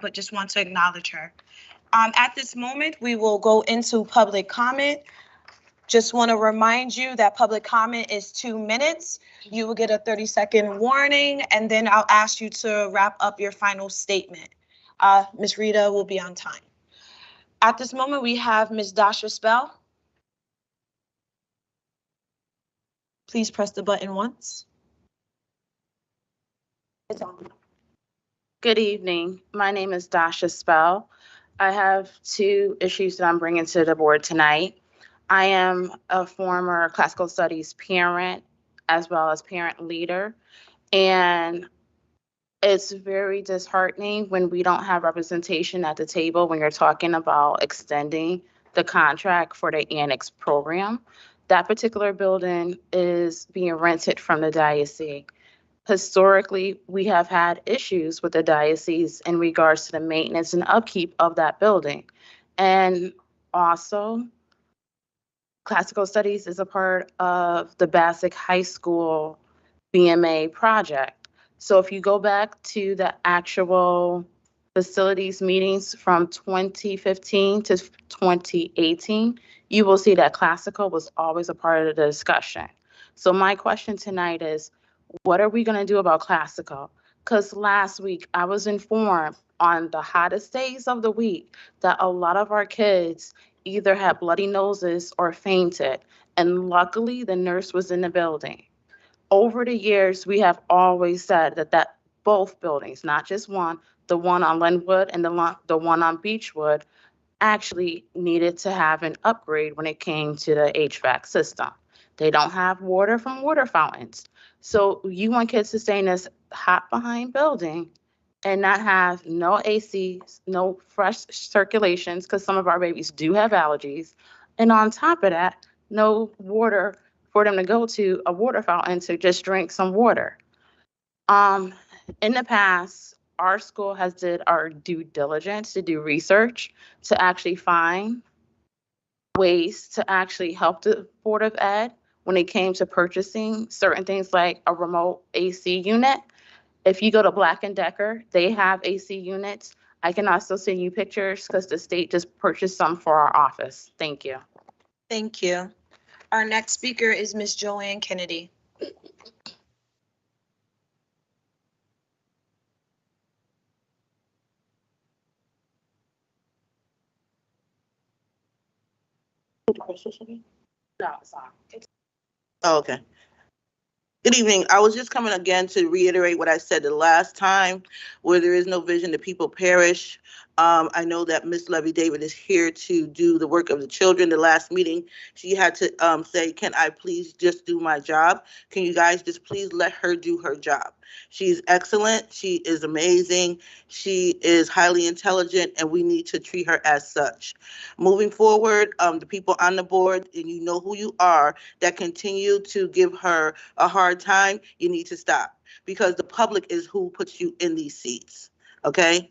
but just want to acknowledge her. At this moment, we will go into public comment. Just want to remind you that public comment is 2 minutes. You will get a 30-second warning, and then I'll ask you to wrap up your final statement. Ms. Rita will be on time. At this moment, we have Ms. Dasha Spell. Please press the button once. It's on. Good evening. My name is Dasha Spell. I have two issues that I'm bringing to the board tonight. I am a former classical studies parent as well as parent leader, and it's very disheartening when we don't have representation at the table when you're talking about extending the contract for the annex program. That particular building is being rented from the diocese. Historically, we have had issues with the diocese in regards to the maintenance and upkeep of that building. And also, classical studies is a part of the Bassick High School BMA project. So if you go back to the actual facilities meetings from 2015 to 2018, you will see that classical was always a part of the discussion. So my question tonight is, what are we going to do about classical? Because last week I was informed on the hottest days of the week that a lot of our kids either had bloody noses or fainted. And luckily the nurse was in the building. Over the years, we have always said that both buildings, not just one, the one on Linwood and the one on Beechwood, actually needed to have an upgrade when it came to the HVAC system. They don't have water from water fountains. So you want kids to stay in this hot behind building and not have no AC, no fresh circulations, because some of our babies do have allergies. And on top of that, no water for them to go to a water fountain to just drink some water. In the past, our school has did our due diligence to do research to actually find ways to actually help the Board of Ed when it came to purchasing certain things like a remote AC unit. If you go to Black & Decker, they have AC units. I can also send you pictures because the state just purchased some for our office. Thank you. Thank you. Our next speaker is Ms. Joanne Kennedy. No, it's on. Oh, okay. Good evening. I was just coming again to reiterate what I said the last time. Where there is no vision, the people perish. I know that Miss Levy David is here to do the work of the children. The last meeting, she had to say, can I please just do my job? Can you guys just please let her do her job? She's excellent. She is amazing. She is highly intelligent, and we need to treat her as such. Moving forward, the people on the board, and you know who you are, that continue to give her a hard time, you need to stop, because the public is who puts you in these seats. Okay?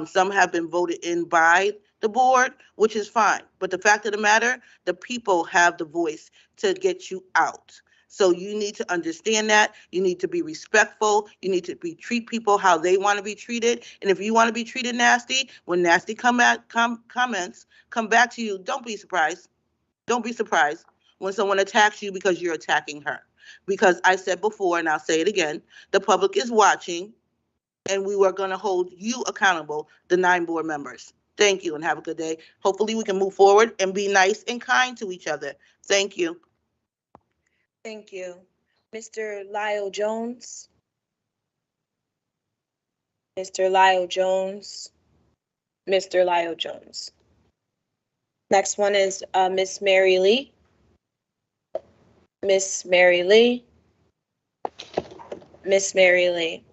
Some have been voted in by the board, which is fine. But the fact of the matter, the people have the voice to get you out. So you need to understand that. You need to be respectful. You need to treat people how they want to be treated. And if you want to be treated nasty, when nasty comments come back to you, don't be surprised. Don't be surprised when someone attacks you because you're attacking her. Because I said before, and I'll say it again, the public is watching, and we were going to hold you accountable, the 9 board members. Thank you, and have a good day. Hopefully we can move forward and be nice and kind to each other. Thank you. Thank you. Mr. Lyle Jones. Mr. Lyle Jones. Mr. Lyle Jones. Next one is Miss Mary Lee. Miss Mary Lee. Miss Mary Lee.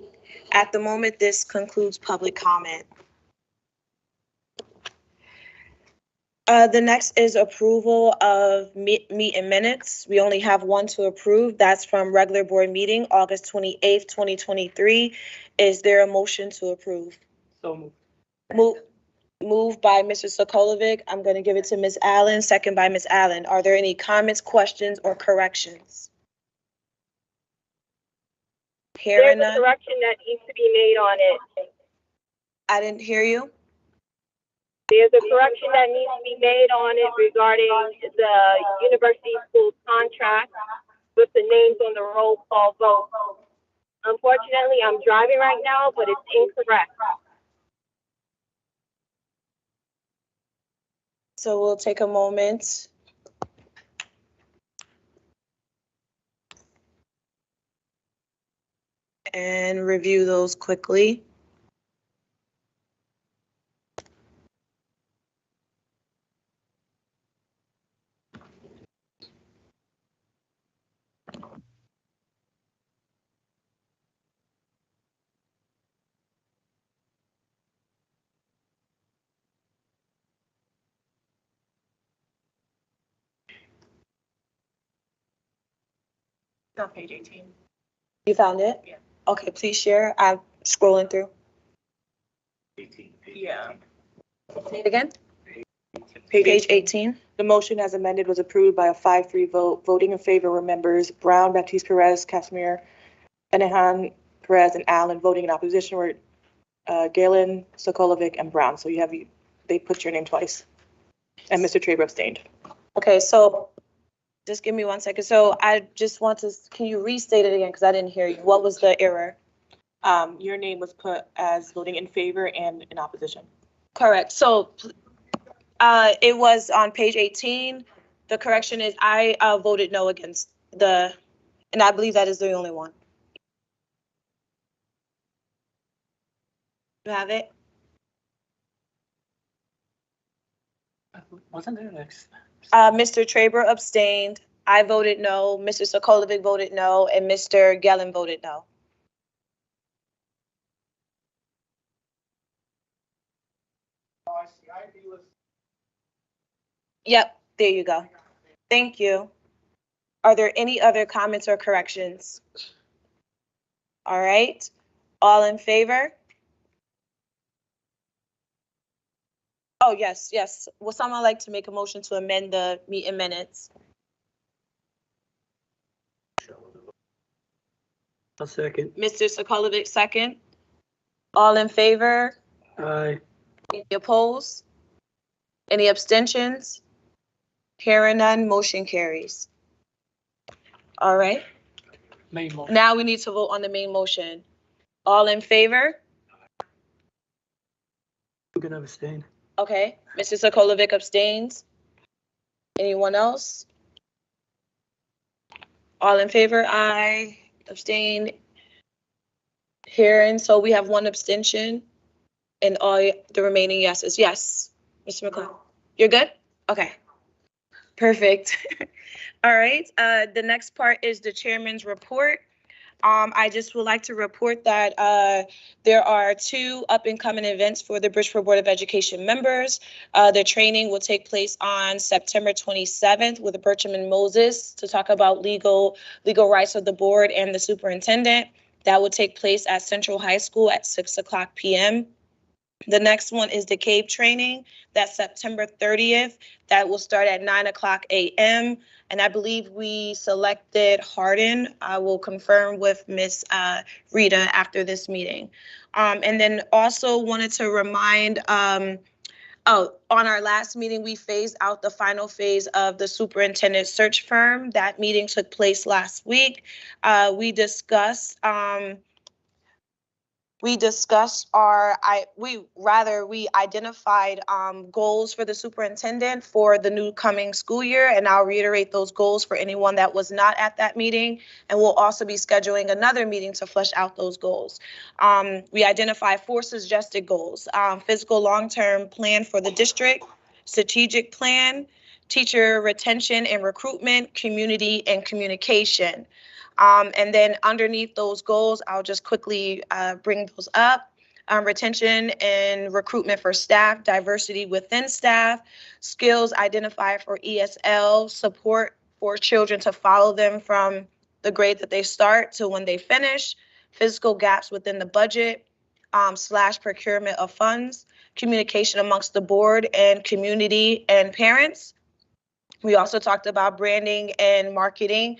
At the moment, this concludes public comment. The next is approval of meeting minutes. We only have one to approve. That's from regular board meeting, August 28th, 2023. Is there a motion to approve? So moved. Moved by Mr. Sokolovic. I'm going to give it to Ms. Allen, second by Ms. Allen. Are there any comments, questions, or corrections? There's a correction that needs to be made on it. I didn't hear you. There's a correction that needs to be made on it regarding the university school contract with the names on the roll call vote. Unfortunately, I'm driving right now, but it's incorrect. So we'll take a moment. And review those quickly. On page 18. You found it? Yeah. Okay, please share. I'm scrolling through. 18. Yeah. Say it again. Page 18. The motion as amended was approved by a 5-3 vote. Voting in favor were members Brown, Baptiste Perez, Casimir, Enahan, Perez, and Allen. Voting in opposition were Galen, Sokolovic, and Brown. So they put your name twice. And Mr. Traber abstained. Okay, so just give me 1 second. So I just want to, can you restate it again? Because I didn't hear you. What was the error? Your name was put as voting in favor and in opposition. Correct. So it was on page 18. The correction is I voted no against and I believe that is the only one. You have it? Wasn't there next? Mr. Traber abstained. I voted no. Mr. Sokolovic voted no, and Mr. Gellin voted no. Yep, there you go. Thank you. Are there any other comments or corrections? All right. All in favor? Oh, yes, yes. Would someone like to make a motion to amend the meeting minutes? A second. Mr. Sokolovic, second. All in favor? Aye. Any opposed? Any abstentions? Hearing none, motion carries. All right. Main motion. Now we need to vote on the main motion. All in favor? I'm gonna abstain. Okay. Mr. Sokolovic abstains. Anyone else? All in favor? Aye. Abstain. Hearing, so we have one abstention and all the remaining yeses. Yes, Mr. McCall. You're good? Okay. Perfect. All right. The next part is the chairman's report. I just would like to report that there are 2 up-and-coming events for the Bridgeport Board of Education members. The training will take place on September 27th with Bertram and Moses to talk about legal rights of the board and the superintendent. That will take place at Central High School at 6:00 p.m. The next one is the CAPE training. That's September 30th. That will start at 9:00 a.m. And I believe we selected Hardin. I will confirm with Miss Rita after this meeting. And then also wanted to remind, on our last meeting, we phased out the final phase of the superintendent search firm. That meeting took place last week. We discussed we identified goals for the superintendent for the new coming school year, and I'll reiterate those goals for anyone that was not at that meeting, and we'll also be scheduling another meeting to flesh out those goals. We identified 4 suggested goals: physical long-term plan for the district, strategic plan, teacher retention and recruitment, community, and communication. And then underneath those goals, I'll just quickly bring those up. Retention and recruitment for staff, diversity within staff, skills identified for ESL, support for children to follow them from the grade that they start to when they finish, physical gaps within the budget, / procurement of funds, communication amongst the board and community and parents. We also talked about branding and marketing,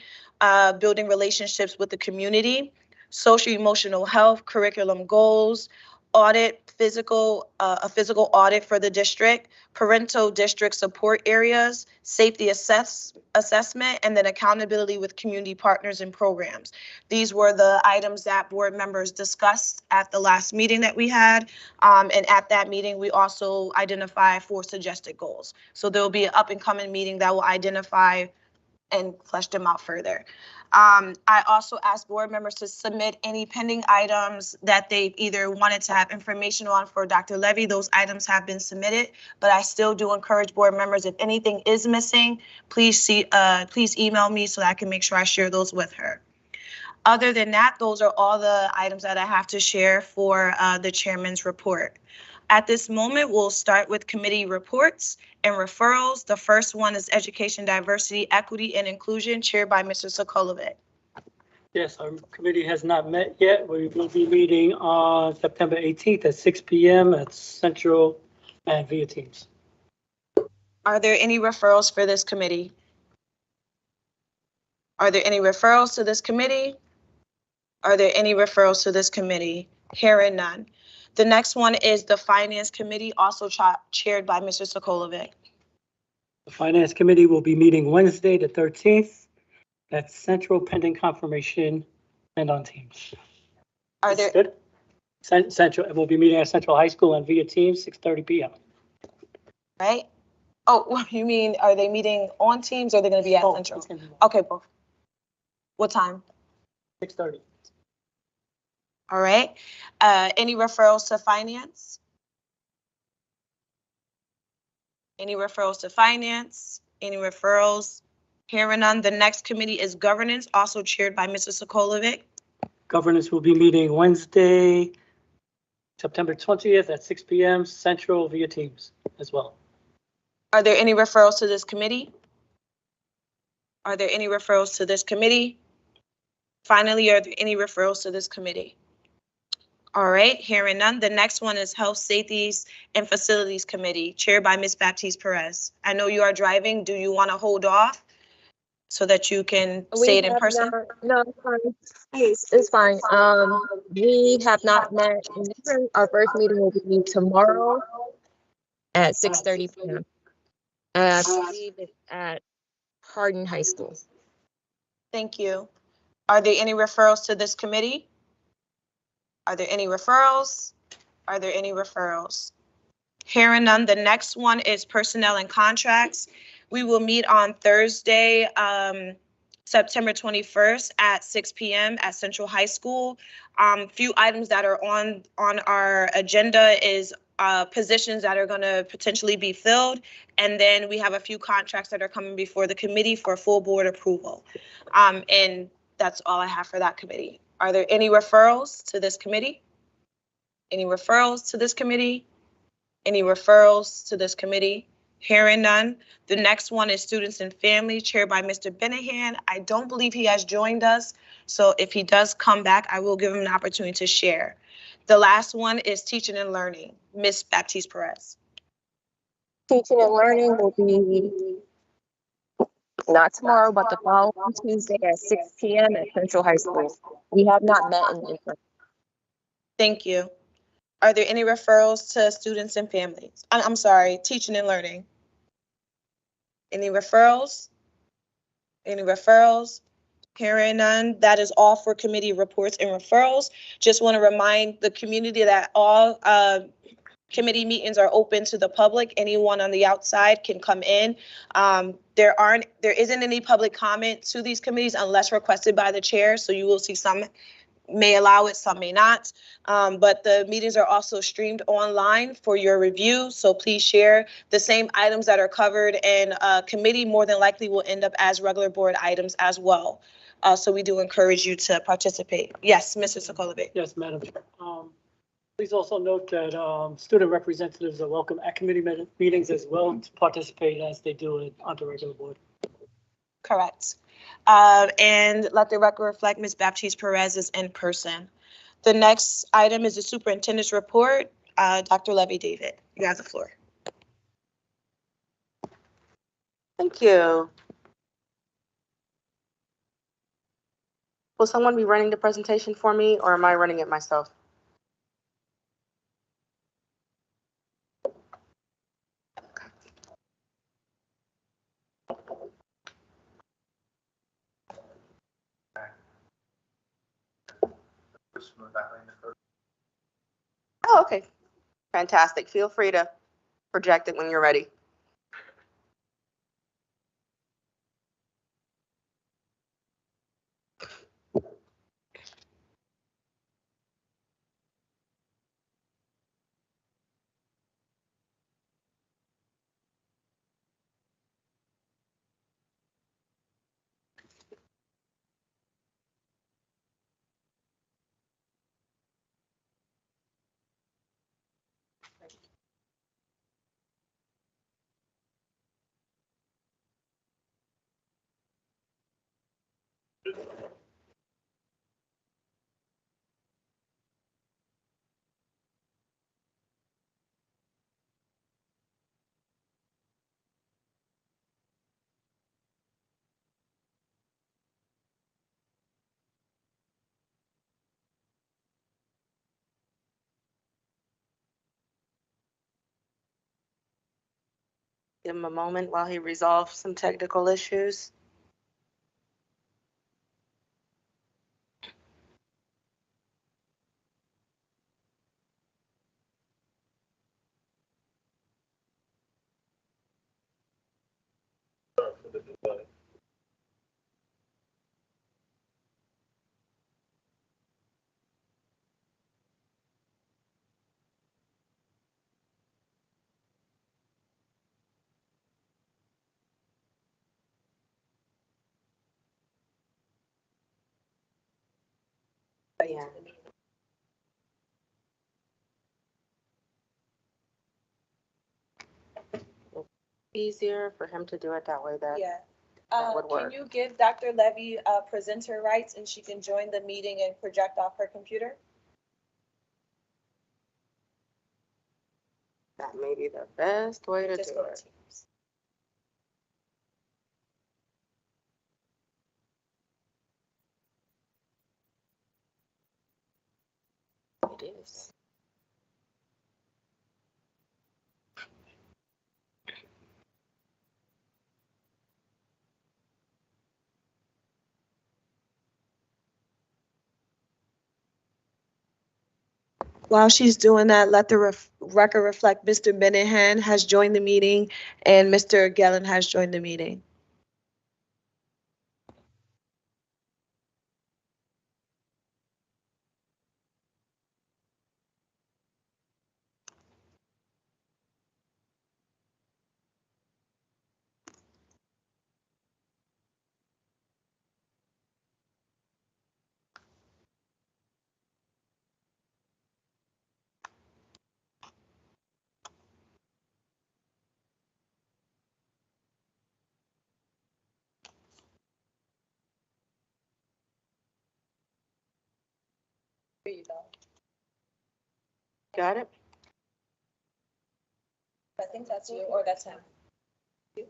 building relationships with the community, social emotional health, curriculum goals, audit, a physical audit for the district, parental district support areas, safety assessment, and then accountability with community partners and programs. These were the items that board members discussed at the last meeting that we had. And at that meeting, we also identified 4 suggested goals. So there will be an up and coming meeting that will identify and flesh them out further. I also asked board members to submit any pending items that they either wanted to have information on for Dr. Levy. Those items have been submitted, but I still do encourage board members, if anything is missing, please email me so that I can make sure I share those with her. Other than that, those are all the items that I have to share for the chairman's report. At this moment, we'll start with committee reports and referrals. The first one is Education, Diversity, Equity, and Inclusion, chaired by Mr. Sokolovic. Yes, our committee has not met yet. We will be meeting on September 18th at 6 p.m. at Central and via Teams. Are there any referrals for this committee? Are there any referrals to this committee? Are there any referrals to this committee? Hearing none. The next one is the Finance Committee, also chaired by Mr. Sokolovic. The Finance Committee will be meeting Wednesday, the 13th at Central, pending confirmation and on Teams. Are there? Good? Central, we'll be meeting at Central High School and via Teams, 6:30 p.m. Right? Oh, you mean, are they meeting on Teams or are they going to be at Central? Okay, both. What time? 6:30. All right. Any referrals to finance? Any referrals to finance? Any referrals? Hearing none. The next committee is governance, also chaired by Mr. Sokolovic. Governance will be meeting Wednesday, September 20th at 6 p.m. Central via Teams as well. Are there any referrals to this committee? Are there any referrals to this committee? Finally, are there any referrals to this committee? All right, hearing none. The next one is Health, Safety, and Facilities Committee, chaired by Ms. Baptiste Perez. I know you are driving. Do you want to hold off so that you can say it in person? No, it's fine. It's fine. We have not met. Our first meeting will be tomorrow at 6:30 p.m. I believe it's at Hardin High School. Thank you. Are there any referrals to this committee? Are there any referrals? Are there any referrals? Hearing none, the next one is Personnel and Contracts. We will meet on Thursday, September 21st at 6 p.m. at Central High School. Few items that are on our agenda is positions that are going to potentially be filled. And then we have a few contracts that are coming before the committee for full board approval. And that's all I have for that committee. Are there any referrals to this committee? Any referrals to this committee? Any referrals to this committee? Hearing none. The next one is Students and Family, chaired by Mr. Benahan. I don't believe he has joined us, so if he does come back, I will give him an opportunity to share. The last one is Teaching and Learning, Ms. Baptiste Perez. Teaching and Learning will be not tomorrow, but the following Tuesday at 6 p.m. at Central High School. We have not met in person. Thank you. Are there any referrals to Students and Families? I'm sorry, Teaching and Learning. Any referrals? Any referrals? Hearing none. That is all for committee reports and referrals. Just want to remind the community that all committee meetings are open to the public. Anyone on the outside can come in. There isn't any public comment to these committees unless requested by the chair. So you will see some may allow it, some may not. But the meetings are also streamed online for your review. So please share. The same items that are covered in committee more than likely will end up as regular board items as well. So we do encourage you to participate. Yes, Mr. Sokolovic. Yes, Madam Chair. Please also note that student representatives are welcome at committee meetings as well to participate as they do it on the regular board. Correct. And let the record reflect Ms. Baptiste Perez is in person. The next item is the superintendent's report. Dr. Levy David, you have the floor. Thank you. Will someone be running the presentation for me, or am I running it myself? Oh, okay. Fantastic. Feel free to project it when you're ready. Give him a moment while he resolves some technical issues. Yeah. Easier for him to do it that way. Yeah. That would Can work. you give Dr. Levy presenter rights and she can join the meeting and project off her computer? That may be the best way to Just do go to it. Teams. It is. While she's doing that, let the record reflect Mr. Benahan has joined the meeting and Mr. Gellin has joined the meeting. There you go. Got it? I think that's you or that's him. Can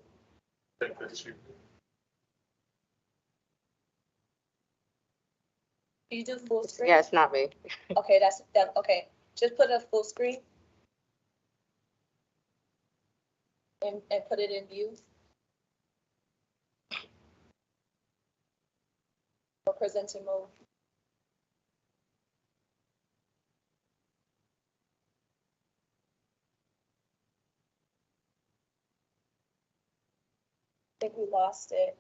you do full screen? Yeah, it's not me. Okay, that's that. Okay, just put a full screen and put it in view. Or presenter mode. I think we lost it.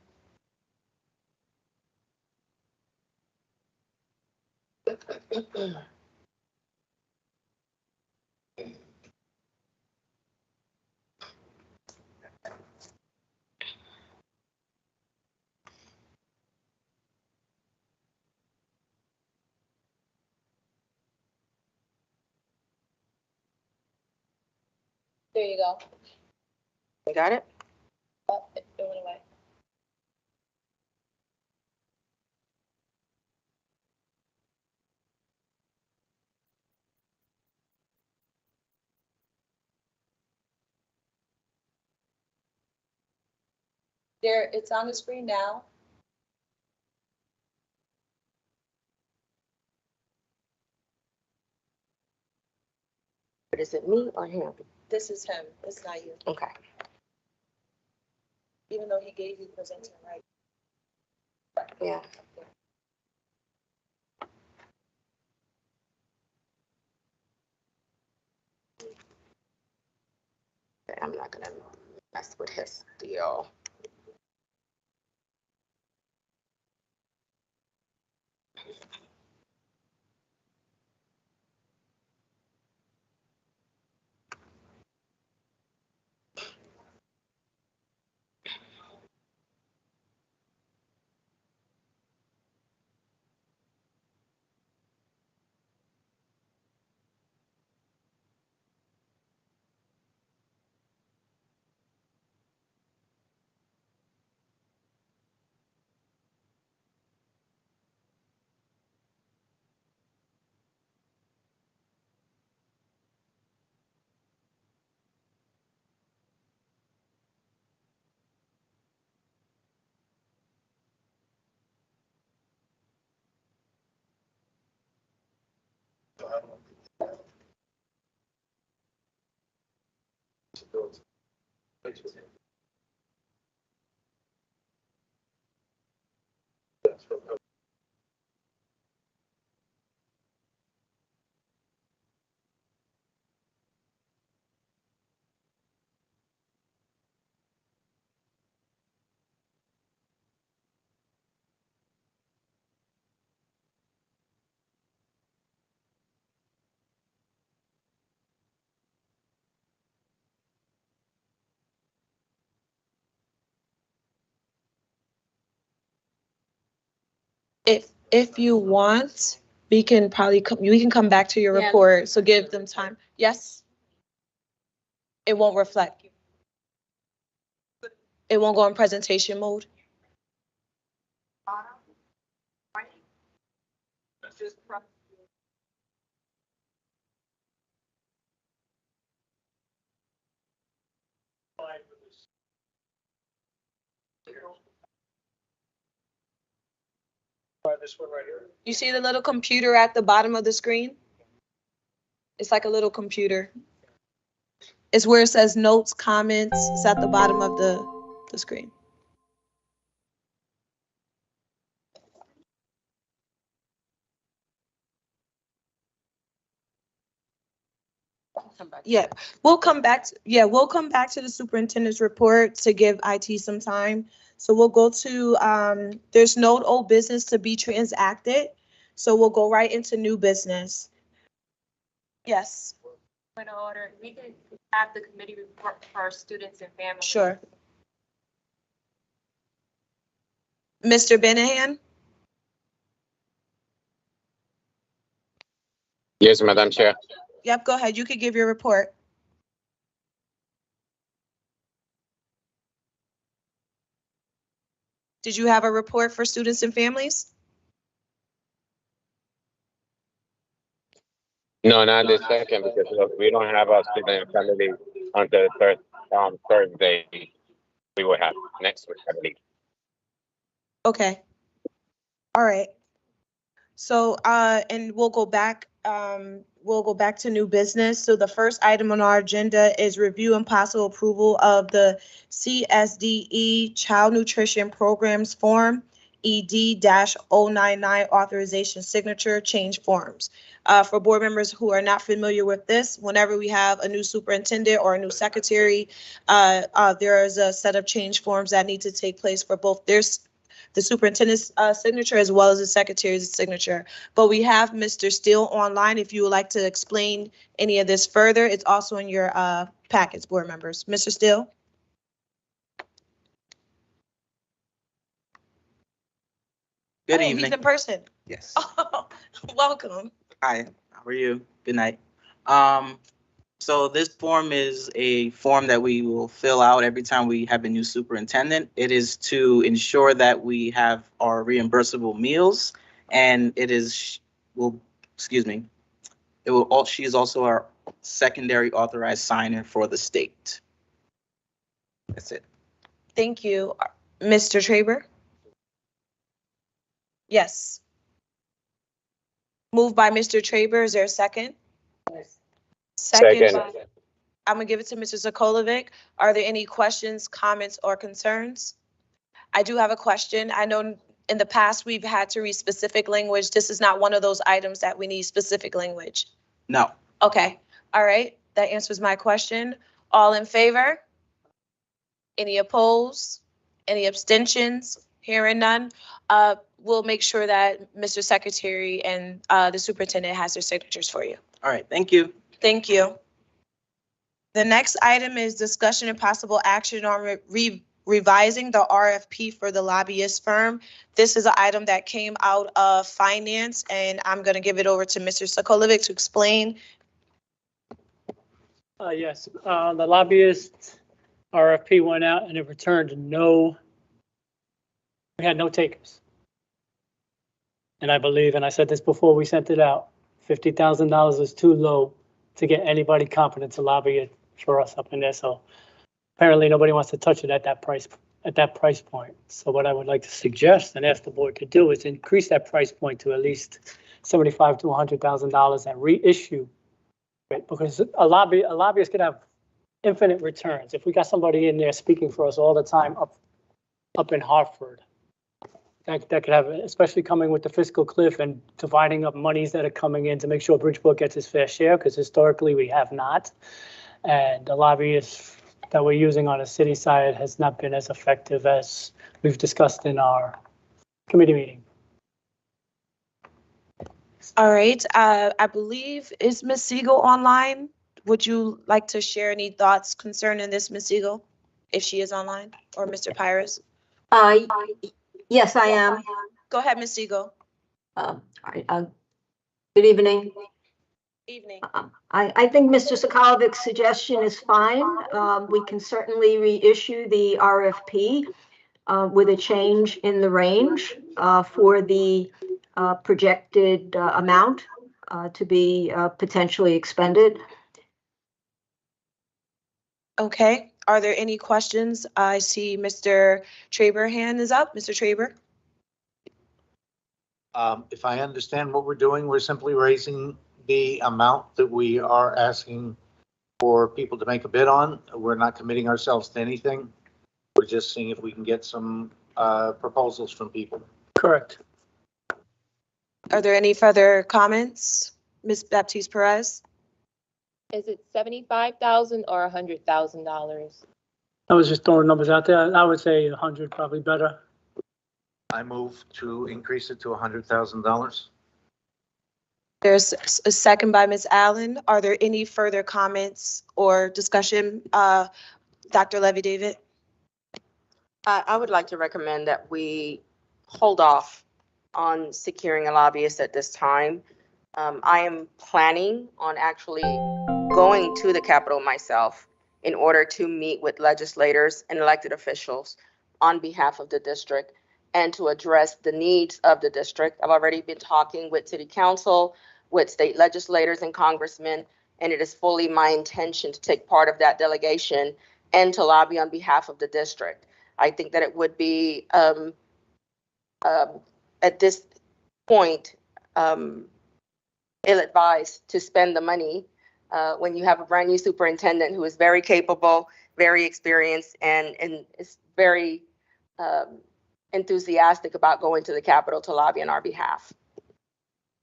There you go. You got it? Oh, it went away. There, it's on the screen now. But is it me or him? This is him. It's not you. Okay. Even though he gave you presenter right. Yeah. Okay, I'm not gonna mess with his deal. If you want, we can come back to your report, so give them time. Yes? It won't reflect. It won't go in presentation mode. This one right here. You see the little computer at the bottom of the screen? It's like a little computer. It's where it says notes, comments. It's at the bottom of the screen. Yeah, we'll come back to the superintendent's report to give IT some time. So we'll go to, there's no old business to be transacted. So we'll go right into new business. Yes, Point of order, we can have the committee report for students and families. sure. Mr. Benahan? Yes, Madam Chair. Yep, go ahead. You could give your report. Did you have a report for students and families? No, not this second, because look, we don't have a student and family until Thursday. We will have next week, I believe. Okay. All right. So, and we'll go back to new business. So the first item on our agenda is review and possible approval of the CSDE Child Nutrition Programs Form ED-099 authorization signature change forms. For board members who are not familiar with this, whenever we have a new superintendent or a new secretary, there is a set of change forms that need to take place for both the superintendent's signature as well as the secretary's signature. But we have Mr. Steele online. If you would like to explain any of this further, it's also in your packets, board members. Mr. Steele? Good Oh, evening. he's in person. Yes. Welcome. Hi, how are you? Good night. So this form is a form that we will fill out every time we have a new superintendent. It is to ensure that we have our reimbursable meals, and it is, she is also our secondary authorized signer for the state. That's it. Thank you. Mr. Traber? Yes. Moved by Mr. Traber. Is there a second? Second. I'm gonna give it to Mr. Sokolovic. Are there any questions, comments, or concerns? I do have a question. I know in the past we've had to read specific language. This is not one of those items that we need specific language. No. Okay, all right, that answers my question. All in favor? Any opposed? Any abstentions? Hearing none. We'll make sure that Mr. Secretary and the superintendent has their signatures for you. All right, thank you. Thank you. The next item is discussion and possible action on revising the RFP for the lobbyist firm. This is an item that came out of finance, and I'm going to give it over to Mr. Sokolovic to explain. Yes, the lobbyist RFP went out and it returned we had no takers. And I believe, and I said this before we sent it out, $50,000 is too low to get anybody competent to lobby it for us up in there. So apparently nobody wants to touch it at that price point. So what I would like to suggest and ask the board to do is increase that price point to at least $75,000 to $100,000 and reissue it, because a lobbyist could have infinite returns. If we got somebody in there speaking for us all the time up in Hartford, that could have, especially coming with the fiscal cliff and dividing up monies that are coming in to make sure Bridgeport gets its fair share, because historically we have not. And the lobbyists that we're using on the city side has not been as effective as we've discussed in our committee meeting. All right, I believe, is Ms. Siegel online? Would you like to share any thoughts concerning this, Ms. Siegel, if she is online, or Mr. Pyrus? Yes, I am. Go ahead, Ms. Siegel. All right, good evening. Evening. I think Mr. Sokolovic's suggestion is fine. We can certainly reissue the RFP with a change in the range for the projected amount to be potentially expended. Okay, are there any questions? I see Mr. Traber hand is up. Mr. Traber? If I understand what we're doing, we're simply raising the amount that we are asking for people to make a bid on. We're not committing ourselves to anything. We're just seeing if we can get some proposals from people. Correct. Are there any further comments? Ms. Baptiste Perez? Is it $75,000 or $100,000? I was just throwing numbers out there. I would say 100 probably better. I move to increase it to $100,000. There's a second by Ms. Allen. Are there any further comments or discussion? Dr. Levy-David? I would like to recommend that we hold off on securing a lobbyist at this time. I am planning on actually going to the Capitol myself in order to meet with legislators and elected officials on behalf of the district and to address the needs of the district. I've already been talking with city council, with state legislators and congressmen, and it is fully my intention to take part of that delegation and to lobby on behalf of the district. I think that it would be, at this point, ill-advised to spend the money when you have a brand new superintendent who is very capable, very experienced, and is very enthusiastic about going to the Capitol to lobby on our behalf.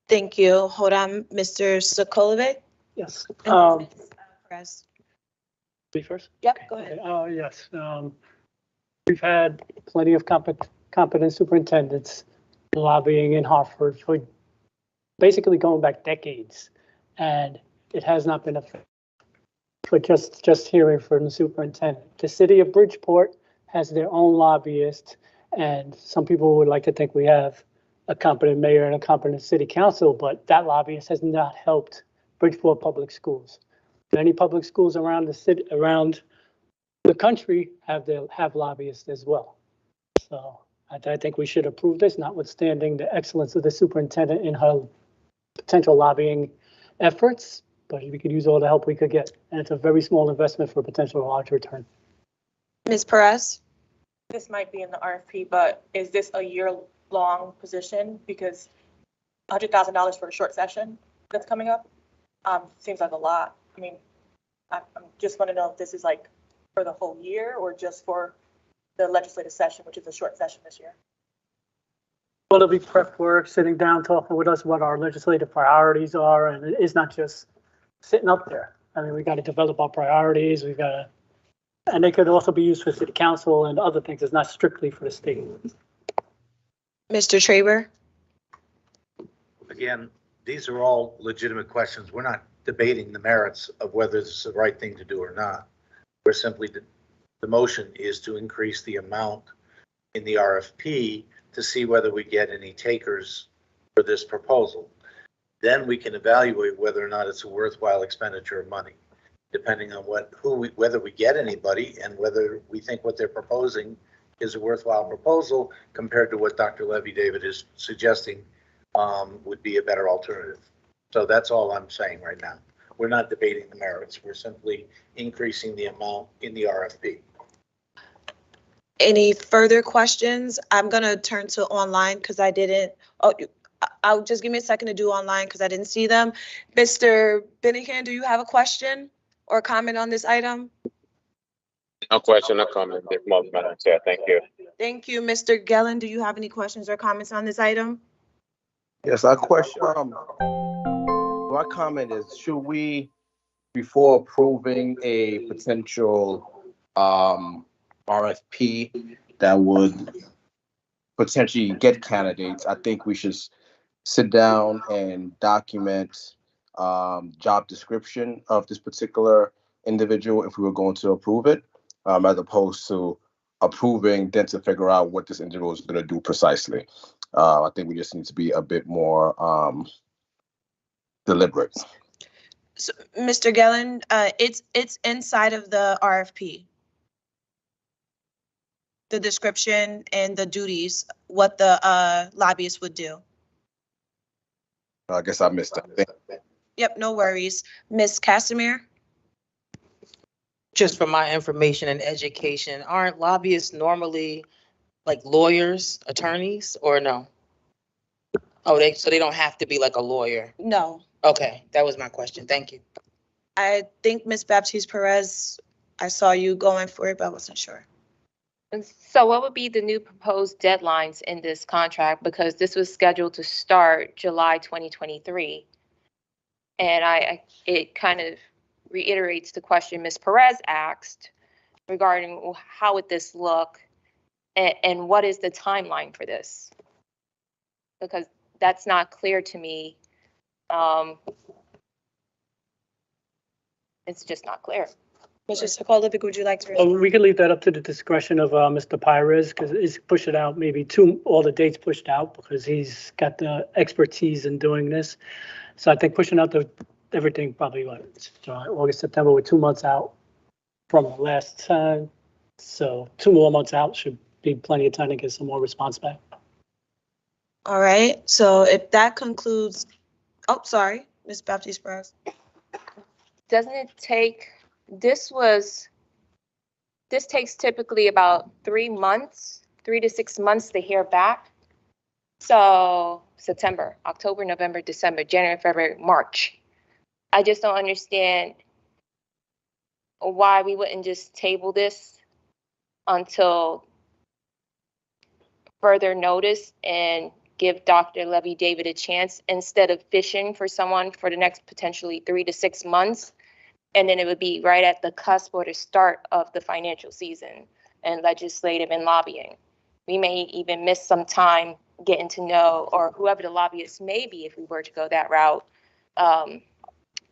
Thank you. Hold on, Mr. Sokolovic? Yes. Press. Me first? Yep, go ahead. Yes. We've had plenty of competent superintendents lobbying in Hartford for basically going back decades, and it has not been effective. For just hearing from the superintendent, the city of Bridgeport has their own lobbyist, and some people would like to think we have a competent mayor and a competent city council, but that lobbyist has not helped Bridgeport public schools. Many public schools around the city, around the country, have lobbyists as well. So I think we should approve this, notwithstanding the excellence of the superintendent in her potential lobbying efforts, but we could use all the help we could get. And it's a very small investment for a potential large return. Ms. Perez? This might be in the RFP, but is this a year-long position? Because $100,000 for a short session that's coming up seems like a lot. I mean, I just want to know if this is like for the whole year or just for the legislative session, which is a short session this year. Well, it'll be prep work, sitting down, talking with us what our legislative priorities are, and it's not just sitting up there. I mean, we got to develop our priorities. We've got to, and they could also be used for city council and other things. It's not strictly for the state. Mr. Traber? Again, these are all legitimate questions. We're not debating the merits of whether this is the right thing to do or not. We're simply, the motion is to increase the amount in the RFP to see whether we get any takers for this proposal. Then we can evaluate whether or not it's a worthwhile expenditure of money, depending on whether we get anybody and whether we think what they're proposing is a worthwhile proposal compared to what Dr. Levy David is suggesting would be a better alternative. So that's all I'm saying right now. We're not debating the merits. We're simply increasing the amount in the RFP. Any further questions? I'm going to turn to online because I didn't. Oh, I'll just give me a second to do online because I didn't see them. Mr. Bennington, do you have a question or comment on this item? No question, no comment. Madam Chair, thank you. Thank you. Mr. Gellin, do you have any questions or comments on this item? Yes, our question, my comment is, should we, before approving a potential RFP that would potentially get candidates, I think we should sit down and document job description of this particular individual if we were going to approve it, as opposed to approving then to figure out what this individual is going to do precisely. I think we just need to be a bit more deliberate. So, Mr. Gellin, it's inside of the RFP. The description and the duties, what the lobbyist would do. I guess I missed that. Yep, no worries. Ms. Casimir? Just for my information and education, aren't lobbyists normally like lawyers, attorneys, or no? Oh, so they don't have to be like a lawyer? No. Okay, that was my question. Thank you. I think Ms. Baptiste Perez, I saw you going for it, but I wasn't sure. So what would be the new proposed deadlines in this contract? Because this was scheduled to start July 2023. And it kind of reiterates the question Ms. Perez asked regarding how would this look and what is the timeline for this? Because that's not clear to me. It's just not clear. Mr. Sokolovic, would you like to respond? We can leave that up to the discretion of Mr. Pires, because it's pushed it out, maybe all the dates pushed out because he's got the expertise in doing this. So I think pushing out everything probably July, August, September, we're 2 months out from the last time. So 2 more months out should be plenty of time to get some more response back. All right, so if that concludes, oh, sorry, Ms. Baptiste Perez. Doesn't it take, this takes typically about 3 months, 3 to 6 months to hear back. So September, October, November, December, January, February, March. I just don't understand why we wouldn't just table this until further notice and give Dr. Levy David a chance instead of fishing for someone for the next potentially 3 to 6 months. And then it would be right at the cusp or the start of the financial season and legislative and lobbying. We may even miss some time getting to know, or whoever the lobbyist may be if we were to go that route,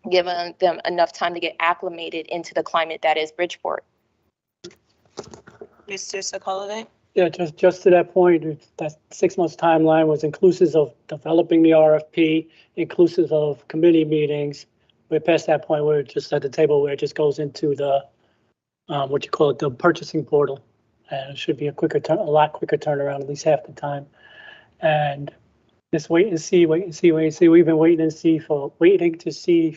giving them enough time to get acclimated into the climate that is Bridgeport. Mr. Sokolovic? Yeah, just to that point, that 6 months timeline was inclusive of developing the RFP, inclusive of committee meetings. We're past that point where it's just at the table where it just goes into the, the purchasing portal. And it should be a lot quicker turnaround, at least half the time. And just wait and see. We've been waiting to see for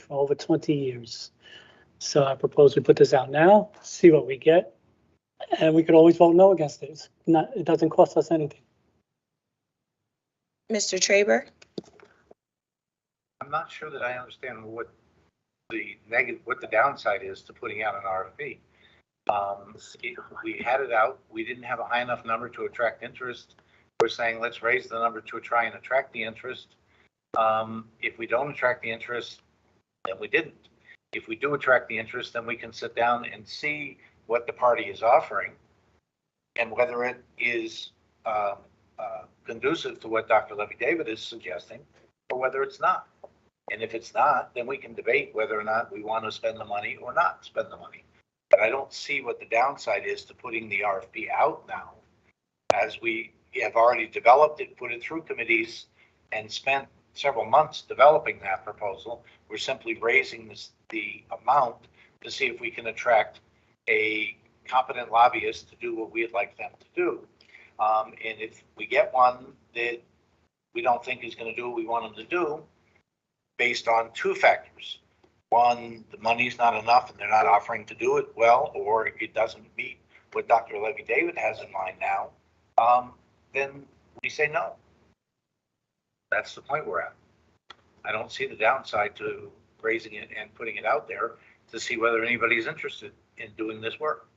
over 20 years. So I propose we put this out now, see what we get. And we could always vote no against it. It doesn't cost us anything. Mr. Traber? I'm not sure that I understand what the downside is to putting out an RFP. We had it out. We didn't have a high enough number to attract interest. We're saying let's raise the number to try and attract the interest. If we don't attract the interest, then we didn't. If we do attract the interest, then we can sit down and see what the party is offering and whether it is conducive to what Dr. Levy-David is suggesting, or whether it's not. And if it's not, then we can debate whether or not we want to spend the money or not spend the money. But I don't see what the downside is to putting the RFP out now, as we have already developed it, put it through committees, and spent several months developing that proposal. We're simply raising the amount to see if we can attract a competent lobbyist to do what we'd like them to do. And if we get one that we don't think is going to do what we want them to do, based on two factors. One, the money's not enough and they're not offering to do it well, or it doesn't meet what Dr. Levy-David has in mind now, then we say no. That's the point we're at. I don't see the downside to raising it and putting it out there to see whether anybody's interested in doing this work.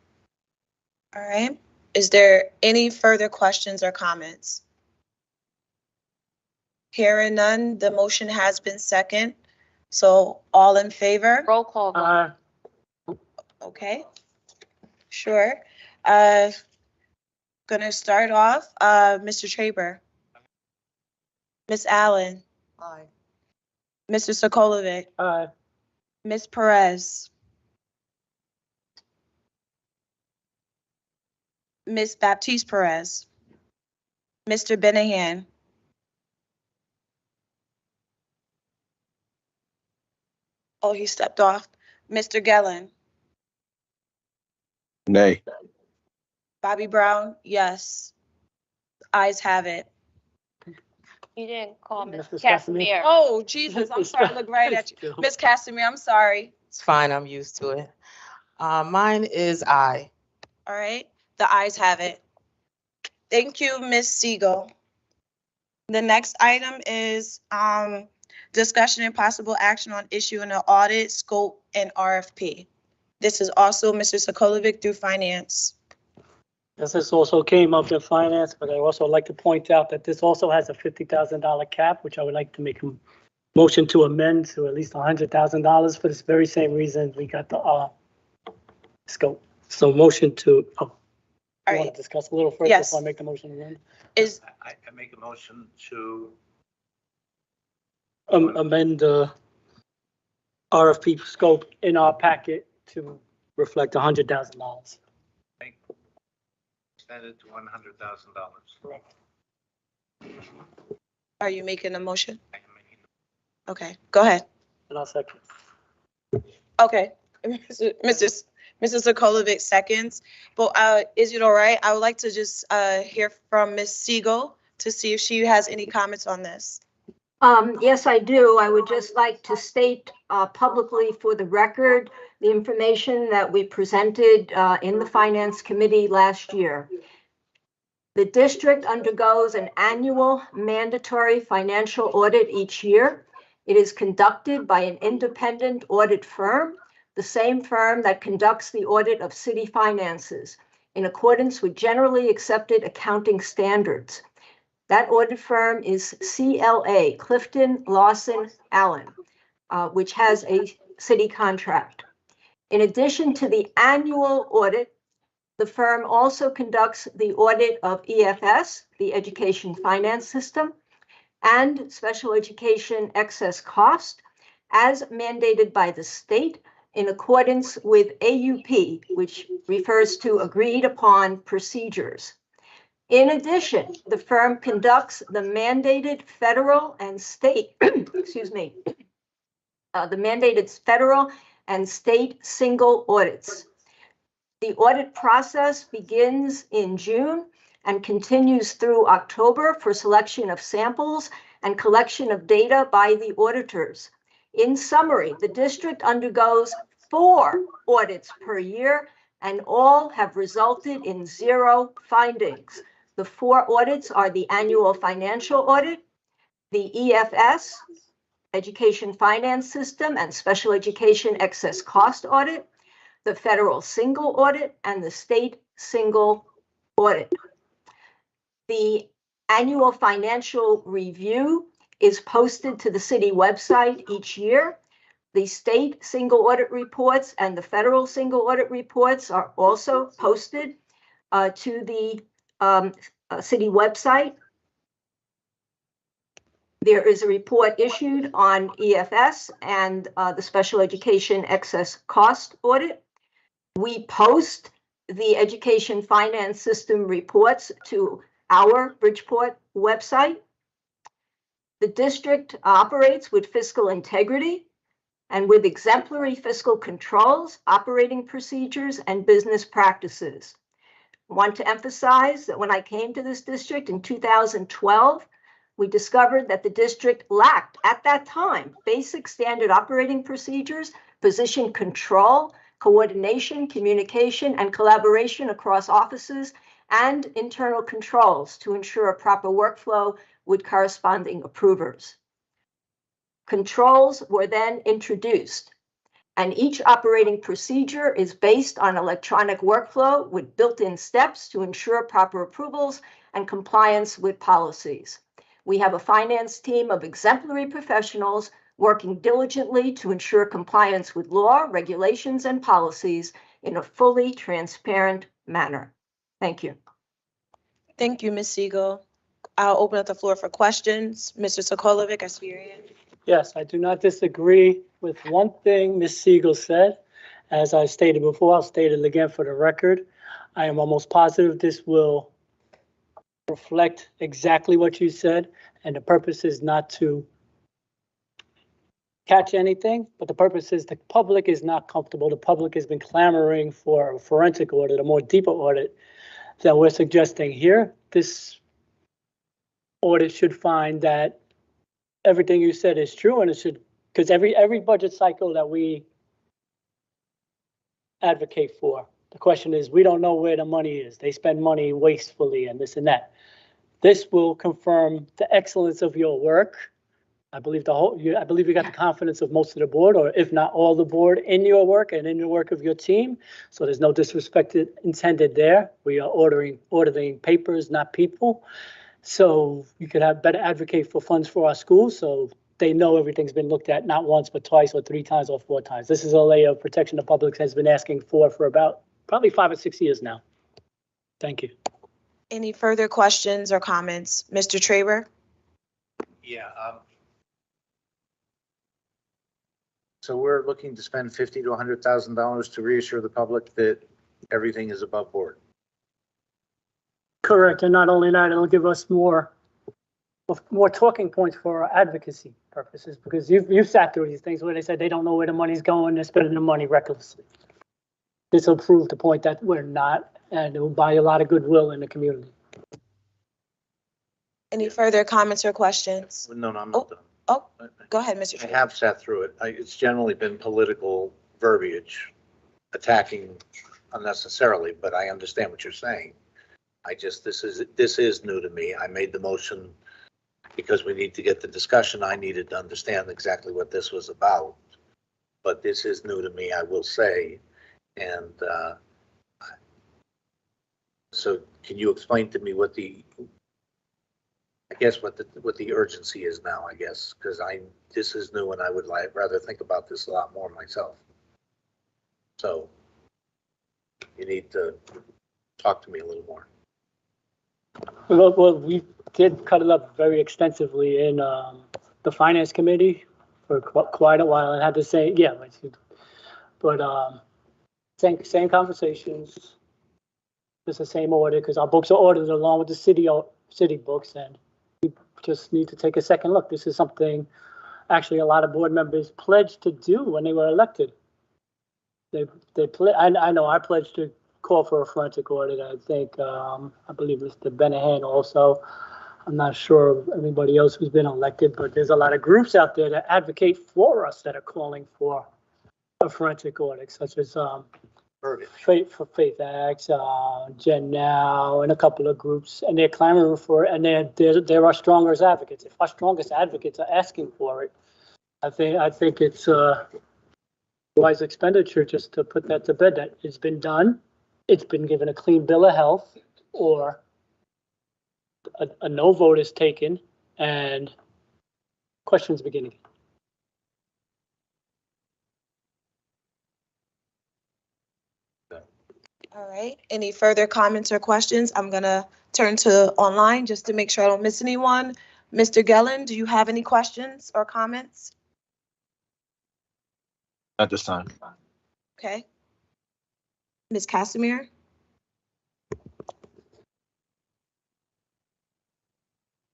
All right. Is there any further questions or comments? Hearing none, the motion has been seconded. So all in favor? Roll call vote. Okay. Sure. Gonna start off, Mr. Traber. Ms. Allen. Aye. Mr. Sokolovic. Aye. Ms. Perez. Ms. Baptiste Perez. Mr. Benahan. Oh, he stepped off. Mr. Gellin. Nay. Bobby Brown, yes. Ayes have it. You didn't call Ms. Mrs. Casimir. Oh, Jesus, I'm sorry. I look right at you. Ms. Casimir, I'm sorry. It's fine, I'm used to it. Mine is aye. All right, the ayes have it. Thank you, Ms. Siegel. The next item is discussion and possible action on issuing an audit, scope, and RFP. This is also Mr. Sokolovic through finance. This also came up in finance, but I also like to point out that this also has a $50,000 cap, which I would like to make a motion to amend to at least $100,000 for this very same reason we got the scope. So motion to, All want right, to discuss a little further Yes. before I make the motion again? is, I make a motion to Amend the RFP scope in our packet to reflect $100,000. extend it to $100,000. are you making a motion? Okay, go ahead. And I'll second. Okay, Mr. Sokolovic seconds, but is it all right? I would like to just hear from Ms. Siegel to see if she has any comments on this. Yes, I do. I would just like to state publicly for the record the information that we presented in the Finance Committee last year. The district undergoes an annual mandatory financial audit each year. It is conducted by an independent audit firm, the same firm that conducts the audit of city finances, in accordance with generally accepted accounting standards. That audit firm is CLA, Clifton Lawson Allen, which has a city contract. In addition to the annual audit, the firm also conducts the audit of EFS, the Education Finance System, and Special Education Excess Cost, as mandated by the state in accordance with AUP, which refers to agreed upon procedures. In addition, the firm conducts the mandated federal and state, excuse me, the mandated federal and state single audits. The audit process begins in June and continues through October for selection of samples and collection of data by the auditors. In summary, the district undergoes 4 audits per year, and all have resulted in 0 findings. The 4 audits are the annual financial audit, the EFS, Education Finance System and Special Education Excess Cost Audit, the federal single audit, and the state single audit. The annual financial review is posted to the city website each year. The state single audit reports and the federal single audit reports are also posted to the city website. There is a report issued on EFS and the special education excess cost audit. We post the education finance system reports to our Bridgeport website. The district operates with fiscal integrity and with exemplary fiscal controls, operating procedures, and business practices. I want to emphasize that when I came to this district in 2012, we discovered that the district lacked, at that time, basic standard operating procedures, position control, coordination, communication, and collaboration across offices, and internal controls to ensure a proper workflow with corresponding approvers. Controls were then introduced, and each operating procedure is based on electronic workflow with built-in steps to ensure proper approvals and compliance with policies. We have a finance team of exemplary professionals working diligently to ensure compliance with law, regulations, and policies in a fully transparent manner. Thank you. Thank you, Ms. Siegel. I'll open up the floor for questions. Mr. Sokolovic, I see your hand. Yes, I do not disagree with one thing Ms. Siegel said. As I stated before, I'll state it again for the record. I am almost positive this will reflect exactly what you said, and the purpose is not to catch anything, but the purpose is the public is not comfortable. The public has been clamoring for a forensic audit, a more deeper audit that we're suggesting here. This audit should find that everything you said is true, and it should, because every budget cycle that we advocate for, the question is, we don't know where the money is. They spend money wastefully and this and that. This will confirm the excellence of your work. I believe I believe you got the confidence of most of the board, or if not all the board, in your work and in the work of your team. So there's no disrespect intended there. We are auditing papers, not people. So you could have better advocate for funds for our schools, so they know everything's been looked at not once, but twice or 3 times or 4 times. This is a layer of protection the public has been asking for about probably 5 or 6 years now. Thank you. Any further questions or comments? Mr. Traber? Yeah. So we're looking to spend $50,000 to $100,000 to reassure the public that everything is above board. Correct, and not only that, it'll give us more talking points for our advocacy purposes, because you've sat through these things where they said they don't know where the money's going, they're spending the money recklessly. This will prove the point that we're not, and it will buy a lot of goodwill in the community. Any further comments or questions? No, I'm not done. Oh, go ahead, Mr. I Traber. have sat through it. It's generally been political verbiage, attacking unnecessarily, but I understand what you're saying. This is new to me. I made the motion because we need to get the discussion. I needed to understand exactly what this was about, but this is new to me, I will say. And so can you explain to me what the urgency is now, I guess, because this is new and I would rather think about this a lot more myself. So you need to talk to me a little more. Well, we did cut it up very extensively in the finance committee for quite a while, and had to say, yeah, but same conversations, just the same order, because our books are ordered along with the city books, and we just need to take a second look. This is something actually a lot of board members pledged to do when they were elected. I know I pledged to call for a forensic audit. I think, I believe Mr. Benahan also. I'm not sure of anybody else who's been elected, but there's a lot of groups out there that advocate for us that are calling for a forensic audit, such as Faith for Faith Acts, Gen Now, and a couple of groups, and they're clamoring for it, and they're our strongest advocates. If our strongest advocates are asking for it, I think it's wise expenditure just to put that to bed, that it's been done. It's been given a clean bill of health, or a no vote is taken, and questions beginning. All right. Any further comments or questions? I'm gonna turn to online just to make sure I don't miss anyone. Mr. Gellin, do you have any questions or comments? At this time. Okay. Ms. Casimir?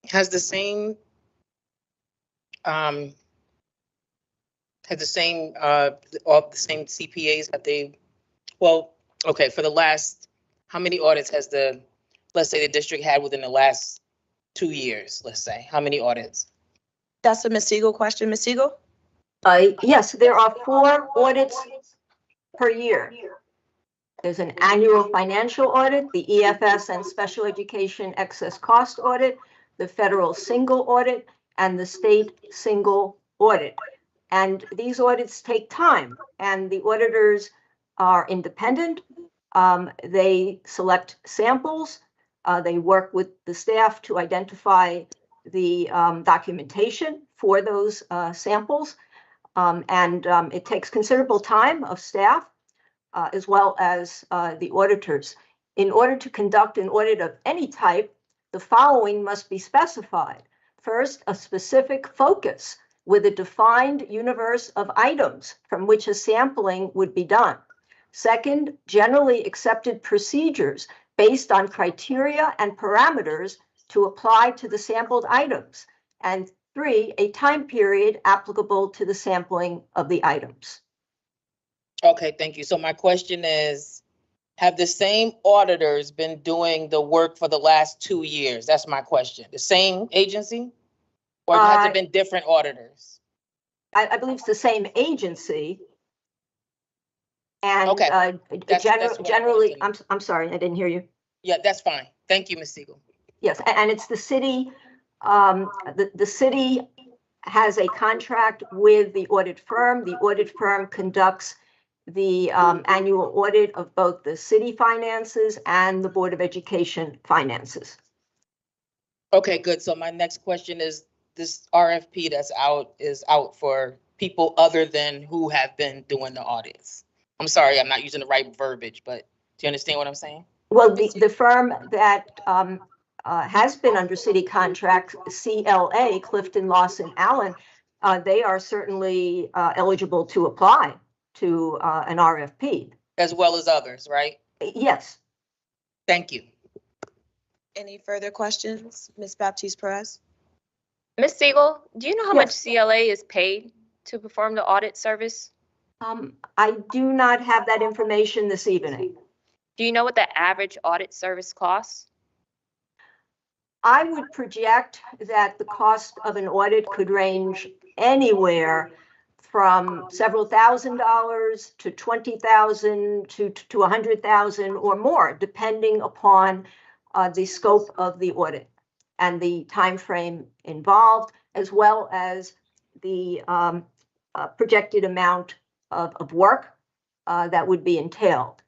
Has the same all the same CPAs that they, well, okay, for the last, how many audits has let's say the district had within the last 2 years, let's say, how many audits? That's a Ms. Siegel question. Ms. Siegel? Yes, there are 4 audits per year. There's an annual financial audit, the EFS and special education excess cost audit, the federal single audit, and the state single audit. And these audits take time, and the auditors are independent. They select samples. They work with the staff to identify the documentation for those samples. It takes considerable time of staff as well as the auditors. In order to conduct an audit of any type, the following must be specified. First, a specific focus with a defined universe of items from which a sampling would be done. Second, generally accepted procedures based on criteria and parameters to apply to the sampled items. And 3, a time period applicable to the sampling of the items. Okay, thank you. So my question is, have the same auditors been doing the work for the last 2 years? That's my question. The same agency? Or has it been different auditors? I believe it's the same agency. And Okay. generally, I'm sorry, I didn't hear you. Yeah, that's fine. Thank you, Ms. Siegel. Yes, and it's the city, the city has a contract with the audit firm. The audit firm conducts the annual audit of both the city finances and the Board of Education finances. Okay, good. So my next question is, this RFP that's out is out for people other than who have been doing the audits. I'm sorry, I'm not using the right verbiage, but do you understand what I'm saying? Well, the firm that has been under city contract, CLA, Clifton Lawson Allen, they are certainly eligible to apply to an RFP. As well as others, right? Yes. Thank you. Any further questions? Ms. Baptiste Perez? Ms. Siegel, do you know how Yes. much CLA is paid to perform the audit service? I do not have that information this evening. Do you know what the average audit service costs? I would project that the cost of an audit could range anywhere from several $1,000s to $20,000 to $100,000 or more, depending upon the scope of the audit and the time frame involved, as well as the projected amount of work that would be entailed.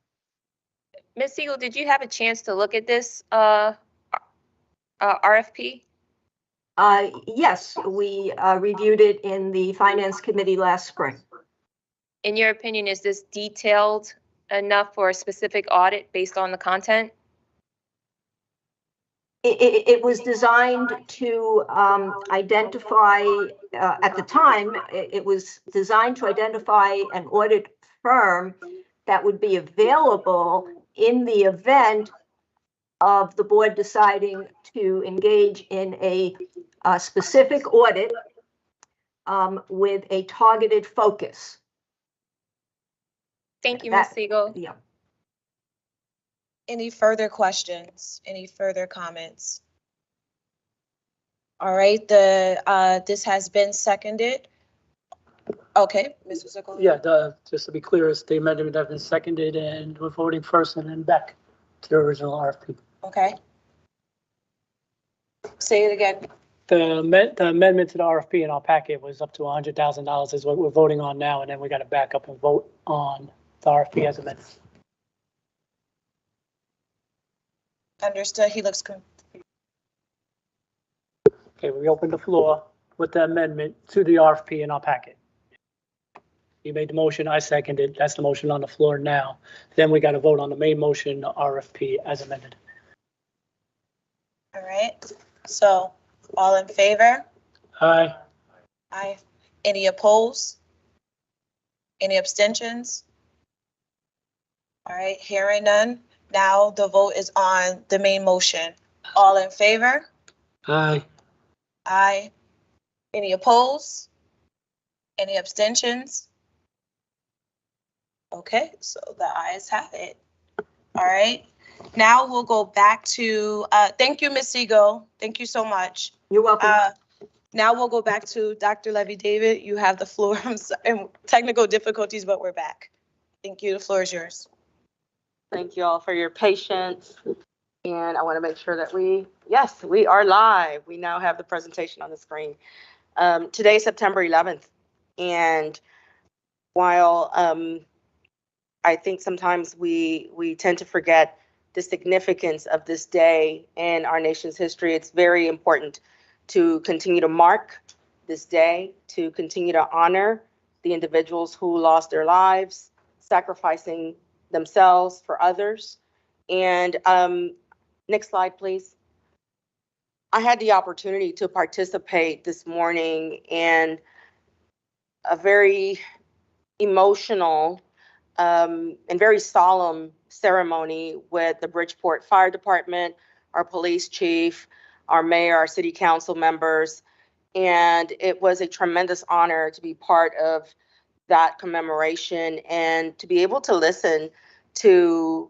Ms. Siegel, did you have a chance to look at this RFP? Yes, we reviewed it in the Finance Committee last spring. In your opinion, is this detailed enough for a specific audit based on the content? It was designed to identify, at the time, it was designed to identify an audit firm that would be available in the event of the board deciding to engage in a specific audit with a targeted focus. Thank you, Ms. Siegel. Yeah. Any further questions? Any further comments? All right, this has been seconded. Okay, Mr. Sokolov. Yeah, just to be clear, the amendment has been seconded and we're voting first and then back to the original RFP. Okay. Say it again. The amendment to the RFP in our packet was up to $100,000 is what we're voting on now, and then we got to back up and vote on the RFP as amended. Understood. He looks good. Okay, we open the floor with the amendment to the RFP in our packet. You made the motion, I seconded. That's the motion on the floor now. Then we got to vote on the main motion, the RFP as amended. All right, so all in favor? Aye. Aye. Any opposed? Any abstentions? All right, hearing none. Now the vote is on the main motion. All in favor? Aye. Aye. Any opposed? Any abstentions? Okay, so the ayes have it. All right, now we'll go back to, thank you, Ms. Siegel. Thank you so much. You're welcome. Now we'll go back to Dr. Levy David. You have the floor. I'm sorry, technical difficulties, but we're back. Thank you. The floor is yours. Thank you all for your patience. And I want to make sure that yes, we are live. We now have the presentation on the screen. Today is September 11th. And while I think sometimes we tend to forget the significance of this day in our nation's history, it's very important to continue to mark this day, to continue to honor the individuals who lost their lives, sacrificing themselves for others. And next slide, please. I had the opportunity to participate this morning in a very emotional and very solemn ceremony with the Bridgeport Fire Department, our police chief, our mayor, our city council members. And it was a tremendous honor to be part of that commemoration and to be able to listen to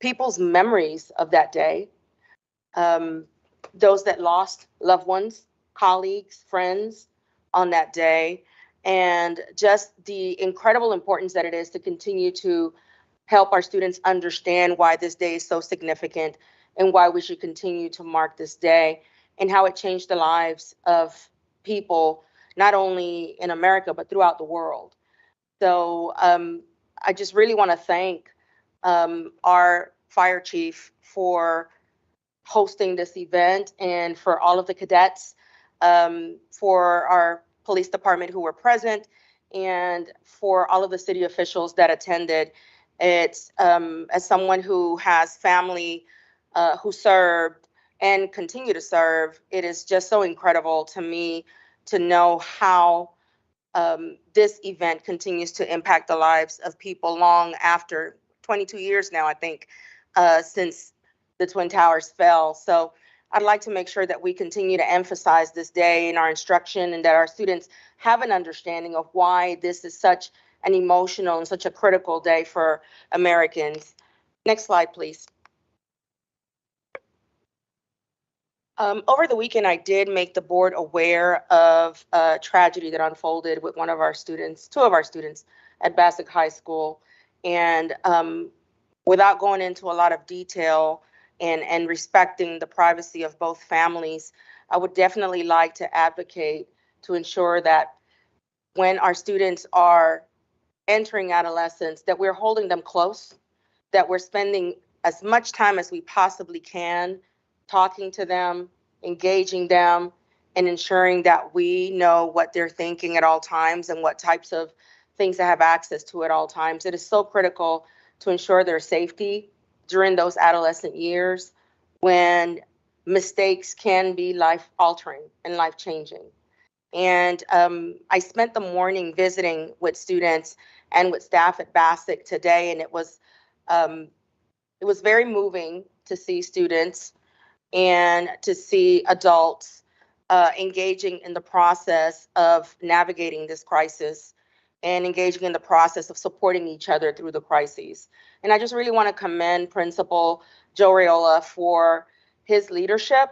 people's memories of that day. Those that lost loved ones, colleagues, friends on that day, and just the incredible importance that it is to continue to help our students understand why this day is so significant and why we should continue to mark this day and how it changed the lives of people, not only in America, but throughout the world. So I just really want to thank our fire chief for hosting this event and for all of the cadets, for our police department who were present, and for all of the city officials that attended. It's as someone who has family who served and continue to serve, it is just so incredible to me to know how this event continues to impact the lives of people long after 22 years now, I think, since the Twin Towers fell. So I'd like to make sure that we continue to emphasize this day in our instruction and that our students have an understanding of why this is such an emotional and such a critical day for Americans. Next slide, please. Over the weekend, I did make the board aware of a tragedy that unfolded with one of our students, two of our students at Bassick High School. And without going into a lot of detail and respecting the privacy of both families, I would definitely like to advocate to ensure that when our students are entering adolescence, that we're holding them close, that we're spending as much time as we possibly can talking to them, engaging them, and ensuring that we know what they're thinking at all times and what types of things they have access to at all times. It is so critical to ensure their safety during those adolescent years when mistakes can be life-altering and life-changing. And I spent the morning visiting with students and with staff at Bassick today, and it was very moving to see students and to see adults engaging in the process of navigating this crisis and engaging in the process of supporting each other through the crises. And I just really want to commend Principal Joe Raiola for his leadership,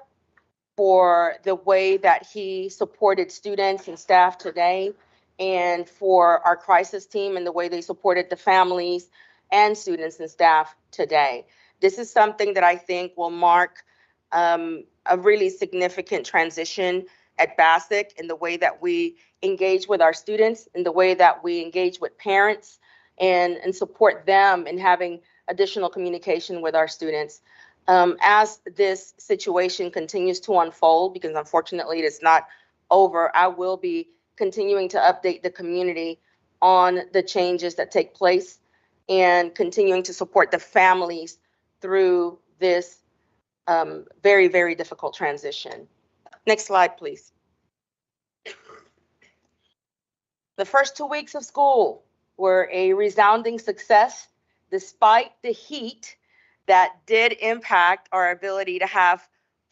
for the way that he supported students and staff today, and for our crisis team and the way they supported the families and students and staff today. This is something that I think will mark a really significant transition at Bassick in the way that we engage with our students, in the way that we engage with parents and support them in having additional communication with our students. As this situation continues to unfold, because unfortunately it is not over, I will be continuing to update the community on the changes that take place and continuing to support the families through this very, very difficult transition. Next slide, please. The first 2 weeks of school were a resounding success, despite the heat that did impact our ability to have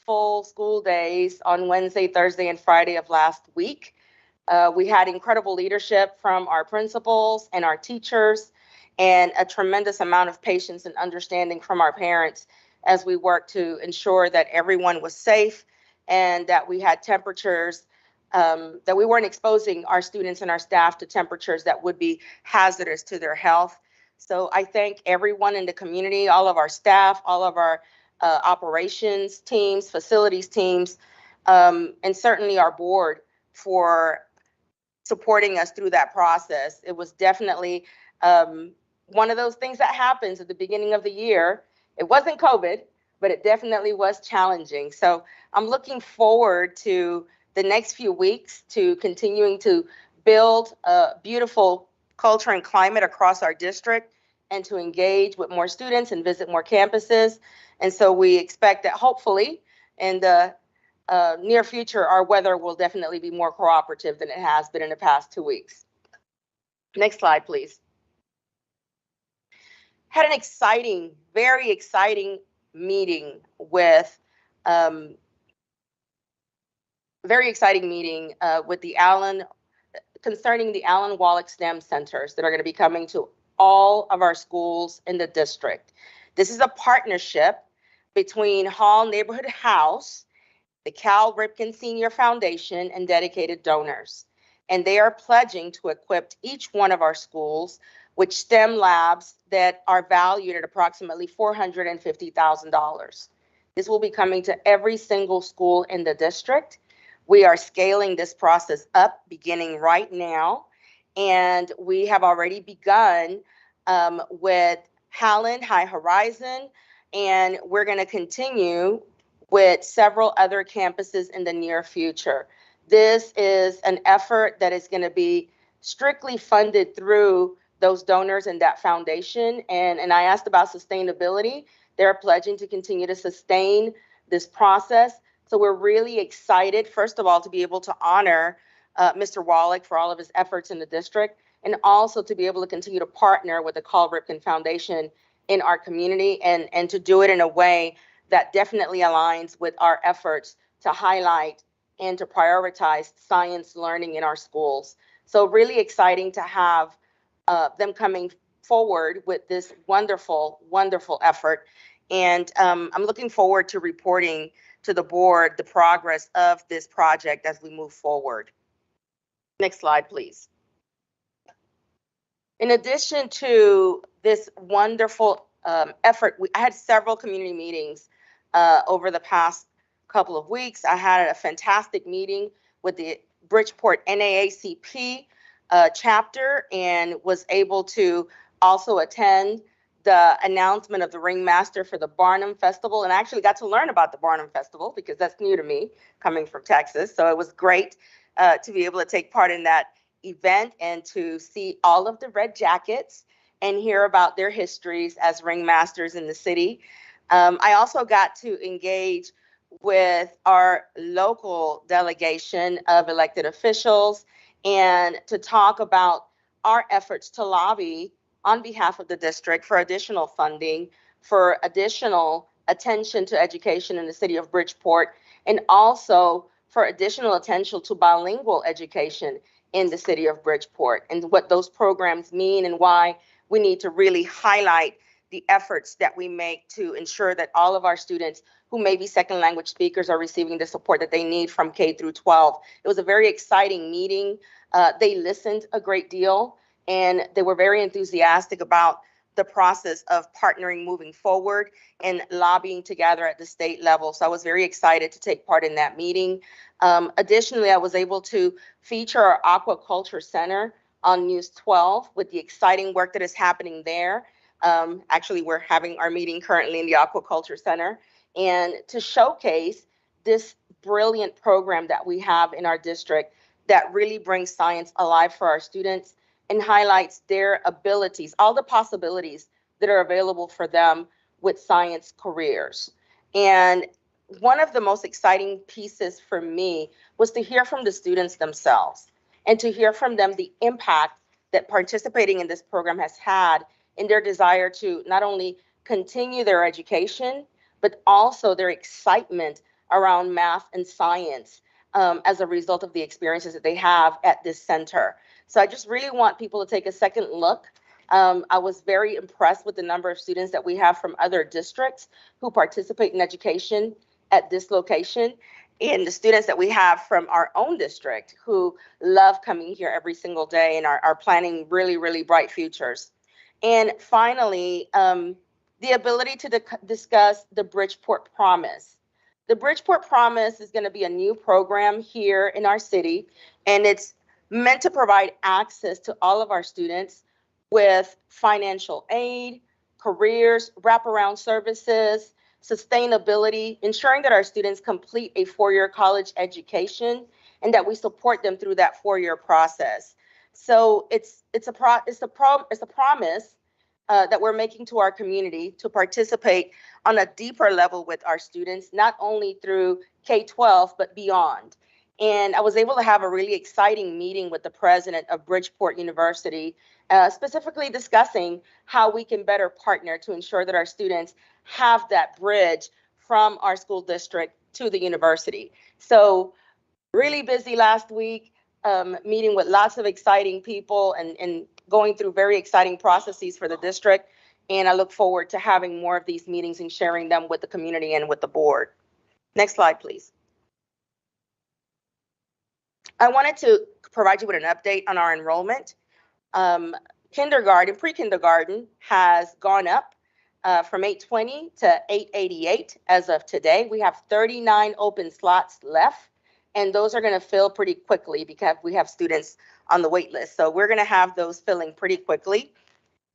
full school days on Wednesday, Thursday, and Friday of last week. We had incredible leadership from our principals and our teachers, and a tremendous amount of patience and understanding from our parents as we worked to ensure that everyone was safe and that we had temperatures, that we weren't exposing our students and our staff to temperatures that would be hazardous to their health. So I thank everyone in the community, all of our staff, all of our operations teams, facilities teams, and certainly our board for supporting us through that process. It was definitely one of those things that happens at the beginning of the year. It wasn't COVID, but it definitely was challenging. So I'm looking forward to the next few weeks to continuing to build a beautiful culture and climate across our district and to engage with more students and visit more campuses. And so we expect that hopefully in the near future, our weather will definitely be more cooperative than it has been in the past 2 weeks. Next slide, please. Had an exciting, very exciting meeting with the Allen, concerning the Allen Wallach STEM centers that are going to be coming to all of our schools in the district. This is a partnership between Hall Neighborhood House, the Cal Ripken Senior Foundation, and dedicated donors. And they are pledging to equip each one of our schools with STEM labs that are valued at approximately $450,000. This will be coming to every single school in the district. We are scaling this process up beginning right now. And we have already begun with Howland, High Horizon, and we're going to continue with several other campuses in the near future. This is an effort that is going to be strictly funded through those donors and that foundation. And I asked about sustainability. They're pledging to continue to sustain this process. So we're really excited, first of all, to be able to honor Mr. Wallach for all of his efforts in the district, and also to be able to continue to partner with the Carl Ripken Foundation in our community, and to do it in a way that definitely aligns with our efforts to highlight and to prioritize science learning in our schools. So really exciting to have them coming forward with this wonderful, wonderful effort. And I'm looking forward to reporting to the board the progress of this project as we move forward. Next slide, please. In addition to this wonderful effort, I had several community meetings over the past couple of weeks. I had a fantastic meeting with the Bridgeport NAACP chapter and was able to also attend the announcement of the ringmaster for the Barnum Festival, and I actually got to learn about the Barnum Festival because that's new to me coming from Texas. So it was great to be able to take part in that event and to see all of the red jackets and hear about their histories as ringmasters in the city. I also got to engage with our local delegation of elected officials and to talk about our efforts to lobby on behalf of the district for additional funding, for additional attention to education in the city of Bridgeport, and also for additional attention to bilingual education in the city of Bridgeport, and what those programs mean and why we need to really highlight the efforts that we make to ensure that all of our students who may be second language speakers are receiving the support that they need from K through 12. It was a very exciting meeting. They listened a great deal, and they were very enthusiastic about the process of partnering moving forward and lobbying together at the state level. So I was very excited to take part in that meeting. Additionally, I was able to feature our Aquaculture Center on News 12 with the exciting work that is happening there. Actually, we're having our meeting currently in the Aquaculture Center, and to showcase this brilliant program that we have in our district that really brings science alive for our students and highlights their abilities, all the possibilities that are available for them with science careers. And one of the most exciting pieces for me was to hear from the students themselves and to hear from them the impact that participating in this program has had in their desire to not only continue their education, but also their excitement around math and science as a result of the experiences that they have at this center. So I just really want people to take a second look. I was very impressed with the number of students that we have from other districts who participate in education at this location, and the students that we have from our own district who love coming here every single day and are planning really, really bright futures. And finally, the ability to discuss the Bridgeport Promise. The Bridgeport Promise is going to be a new program here in our city, and it's meant to provide access to all of our students with financial aid, careers, wraparound services, sustainability, ensuring that our students complete a four-year college education and that we support them through that four-year process. So it's a promise that we're making to our community to participate on a deeper level with our students, not only through K-12, but beyond. And I was able to have a really exciting meeting with the president of Bridgeport University, specifically discussing how we can better partner to ensure that our students have that bridge from our school district to the university. So really busy last week, meeting with lots of exciting people and going through very exciting processes for the district. And I look forward to having more of these meetings and sharing them with the community and with the board. Next slide, please. I wanted to provide you with an update on our enrollment. Pre-kindergarten has gone up from 820 to 888 as of today. We have 39 open slots left, and those are going to fill pretty quickly because we have students on the wait list. So we're going to have those filling pretty quickly.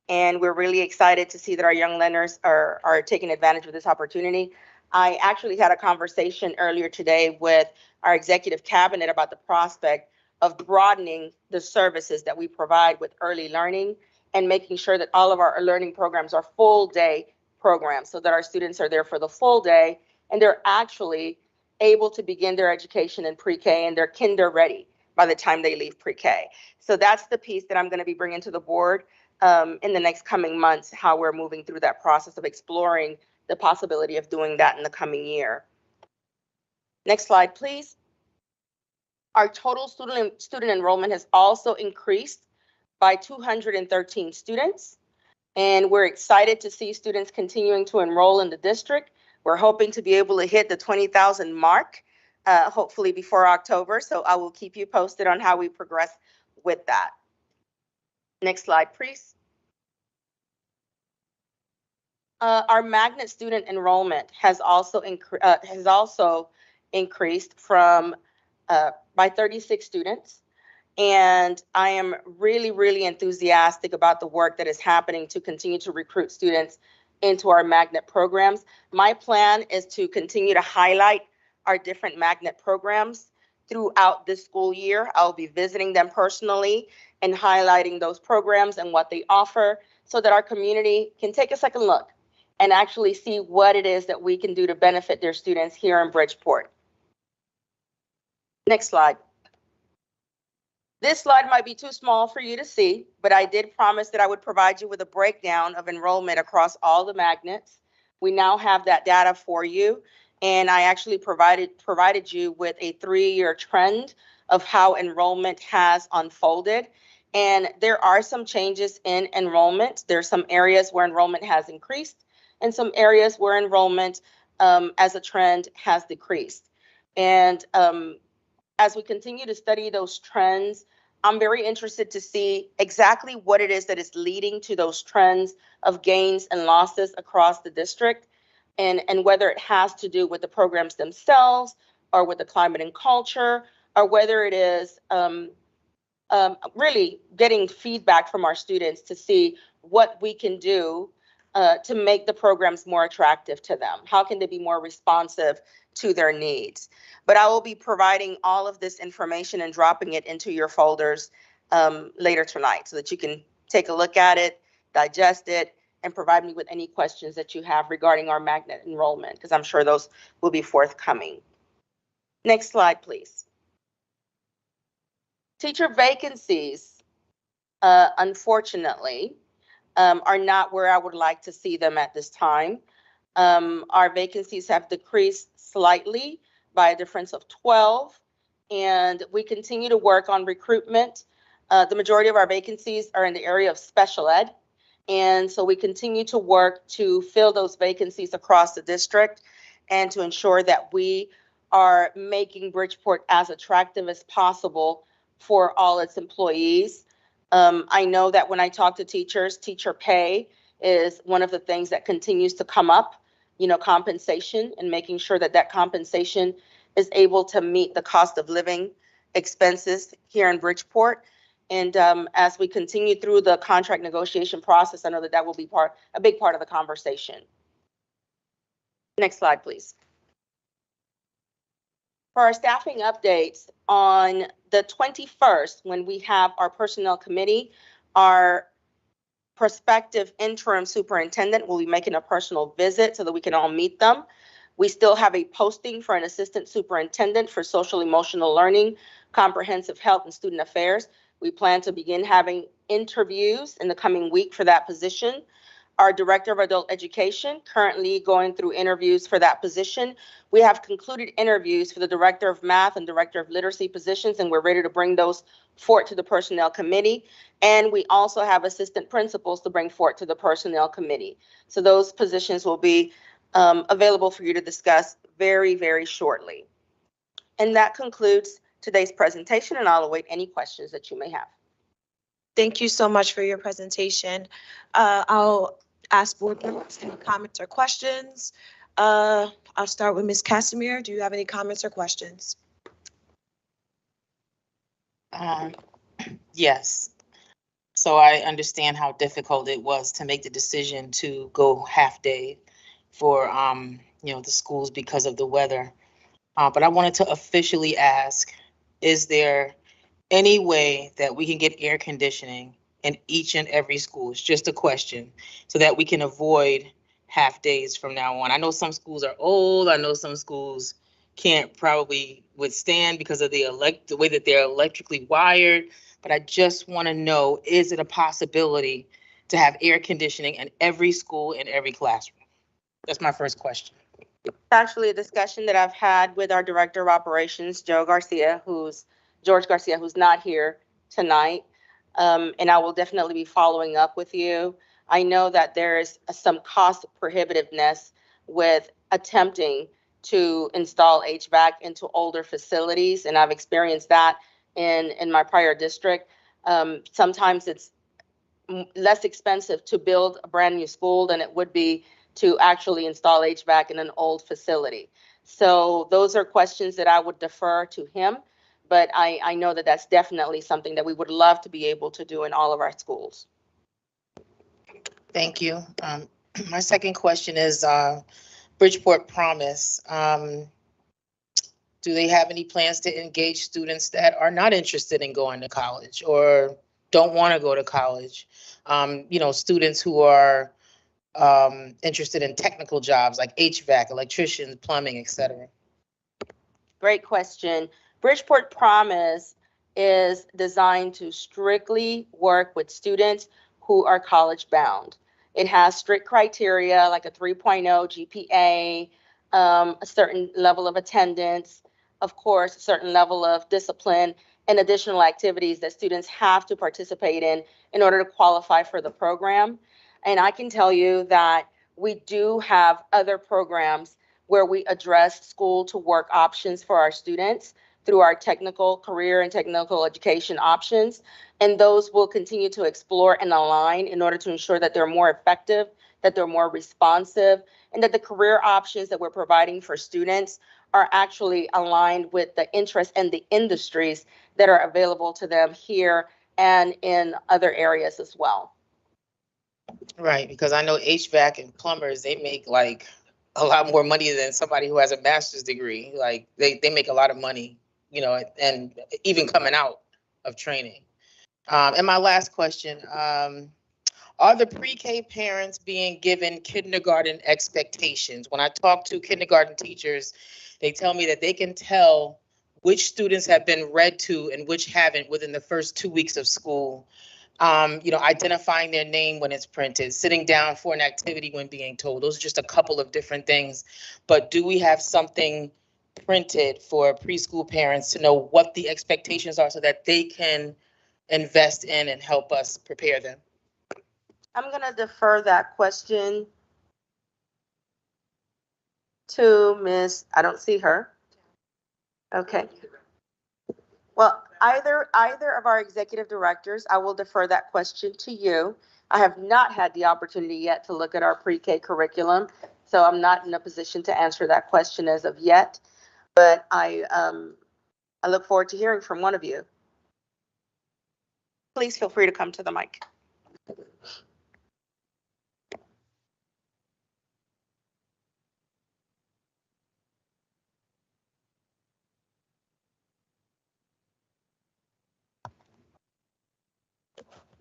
And we're really excited to see that our young learners are taking advantage of this opportunity. I actually had a conversation earlier today with our executive cabinet about the prospect of broadening the services that we provide with early learning and making sure that all of our learning programs are full day programs so that our students are there for the full day and they're actually able to begin their education in pre-K and they're kinder ready by the time they leave pre-K. So that's the piece that I'm going to be bringing to the board in the next coming months, how we're moving through that process of exploring the possibility of doing that in the coming year. Next slide, please. Our total student enrollment has also increased by 213 students, and we're excited to see students continuing to enroll in the district. We're hoping to be able to hit the 20,000 mark, hopefully before October, so I will keep you posted on how we progress with that. Next slide, please. Our magnet student enrollment has also increased from by 36 students. And I am really, really enthusiastic about the work that is happening to continue to recruit students into our magnet programs. My plan is to continue to highlight our different magnet programs throughout this school year. I'll be visiting them personally and highlighting those programs and what they offer so that our community can take a second look and actually see what it is that we can do to benefit their students here in Bridgeport. Next slide. This slide might be too small for you to see, but I did promise that I would provide you with a breakdown of enrollment across all the magnets. We now have that data for you, and I actually provided you with a 3-year trend of how enrollment has unfolded. And there are some changes in enrollment. There are some areas where enrollment has increased and some areas where enrollment as a trend has decreased. And as we continue to study those trends, I'm very interested to see exactly what it is that is leading to those trends of gains and losses across the district, and whether it has to do with the programs themselves or with the climate and culture, or whether it is really getting feedback from our students to see what we can do to make the programs more attractive to them. How can they be more responsive to their needs? But I will be providing all of this information and dropping it into your folders later tonight so that you can take a look at it, digest it, and provide me with any questions that you have regarding our magnet enrollment, because I'm sure those will be forthcoming. Next slide, please. Teacher vacancies, unfortunately, are not where I would like to see them at this time. Our vacancies have decreased slightly by a difference of 12, and we continue to work on recruitment. The majority of our vacancies are in the area of special ed, and so we continue to work to fill those vacancies across the district and to ensure that we are making Bridgeport as attractive as possible for all its employees. I know that when I talk to teachers, teacher pay is one of the things that continues to come up, compensation, and making sure that that compensation is able to meet the cost of living expenses here in Bridgeport. And as we continue through the contract negotiation process, I know that that will be a big part of the conversation. Next slide, please. For our staffing updates, on the 21st, when we have our personnel committee, our prospective interim superintendent will be making a personal visit so that we can all meet them. We still have a posting for an assistant superintendent for social emotional learning, comprehensive health, and student affairs. We plan to begin having interviews in the coming week for that position. Our director of adult education currently going through interviews for that position. We have concluded interviews for the director of math and director of literacy positions, and we're ready to bring those forward to the personnel committee. And we also have assistant principals to bring forward to the personnel committee. So those positions will be available for you to discuss very, very shortly. And that concludes today's presentation, and I'll await any questions that you may have. Thank you so much for your presentation. I'll ask board members any comments or questions. I'll start with Ms. Casimir. Do you have any comments or questions? Yes. So I understand how difficult it was to make the decision to go half day for the schools because of the weather. But I wanted to officially ask, is there any way that we can get air conditioning in each and every school? It's just a question, so that we can avoid half days from now on. I know some schools are old. I know some schools can't probably withstand because of the way that they're electrically wired. But I just want to know, is it a possibility to have air conditioning in every school, in every classroom? That's my first question. It's actually a discussion that I've had with our director of operations, George Garcia, who's not here tonight. And I will definitely be following up with you. I know that there is some cost prohibitiveness with attempting to install HVAC into older facilities, and I've experienced that in my prior district. Sometimes it's less expensive to build a brand new school than it would be to actually install HVAC in an old facility. So those are questions that I would defer to him, but I know that that's definitely something that we would love to be able to do in all of our schools. Thank you. My second question is Bridgeport Promise. Do they have any plans to engage students that are not interested in going to college or don't want to go to college? Students who are interested in technical jobs like HVAC, electricians, plumbing, etc. Great question. Bridgeport Promise is designed to strictly work with students who are college bound. It has strict criteria like a 3.0 GPA, a certain level of attendance, of course, a certain level of discipline, and additional activities that students have to participate in order to qualify for the program. And I can tell you that we do have other programs where we address school to work options for our students through our technical career and technical education options. And those will continue to explore and align in order to ensure that they're more effective, that they're more responsive, and that the career options that we're providing for students are actually aligned with the interests and the industries that are available to them here and in other areas as well. Right, because I know HVAC and plumbers, they make like a lot more money than somebody who has a master's degree. Like they make a lot of money, and even coming out of training. And my last question, are the pre-K parents being given kindergarten expectations? When I talk to kindergarten teachers, they tell me that they can tell which students have been read to and which haven't within the first 2 weeks of school. Identifying their name when it's printed, sitting down for an activity when being told. Those are just a couple of different things. But do we have something printed for preschool parents to know what the expectations are so that they can invest in and help us prepare them? I'm going to defer that question to Miss, I don't see her. Okay. Well, either of our executive directors, I will defer that question to you. I have not had the opportunity yet to look at our pre-K curriculum, so I'm not in a position to answer that question as of yet. But I look forward to hearing from one of you. Please feel free to come to the mic.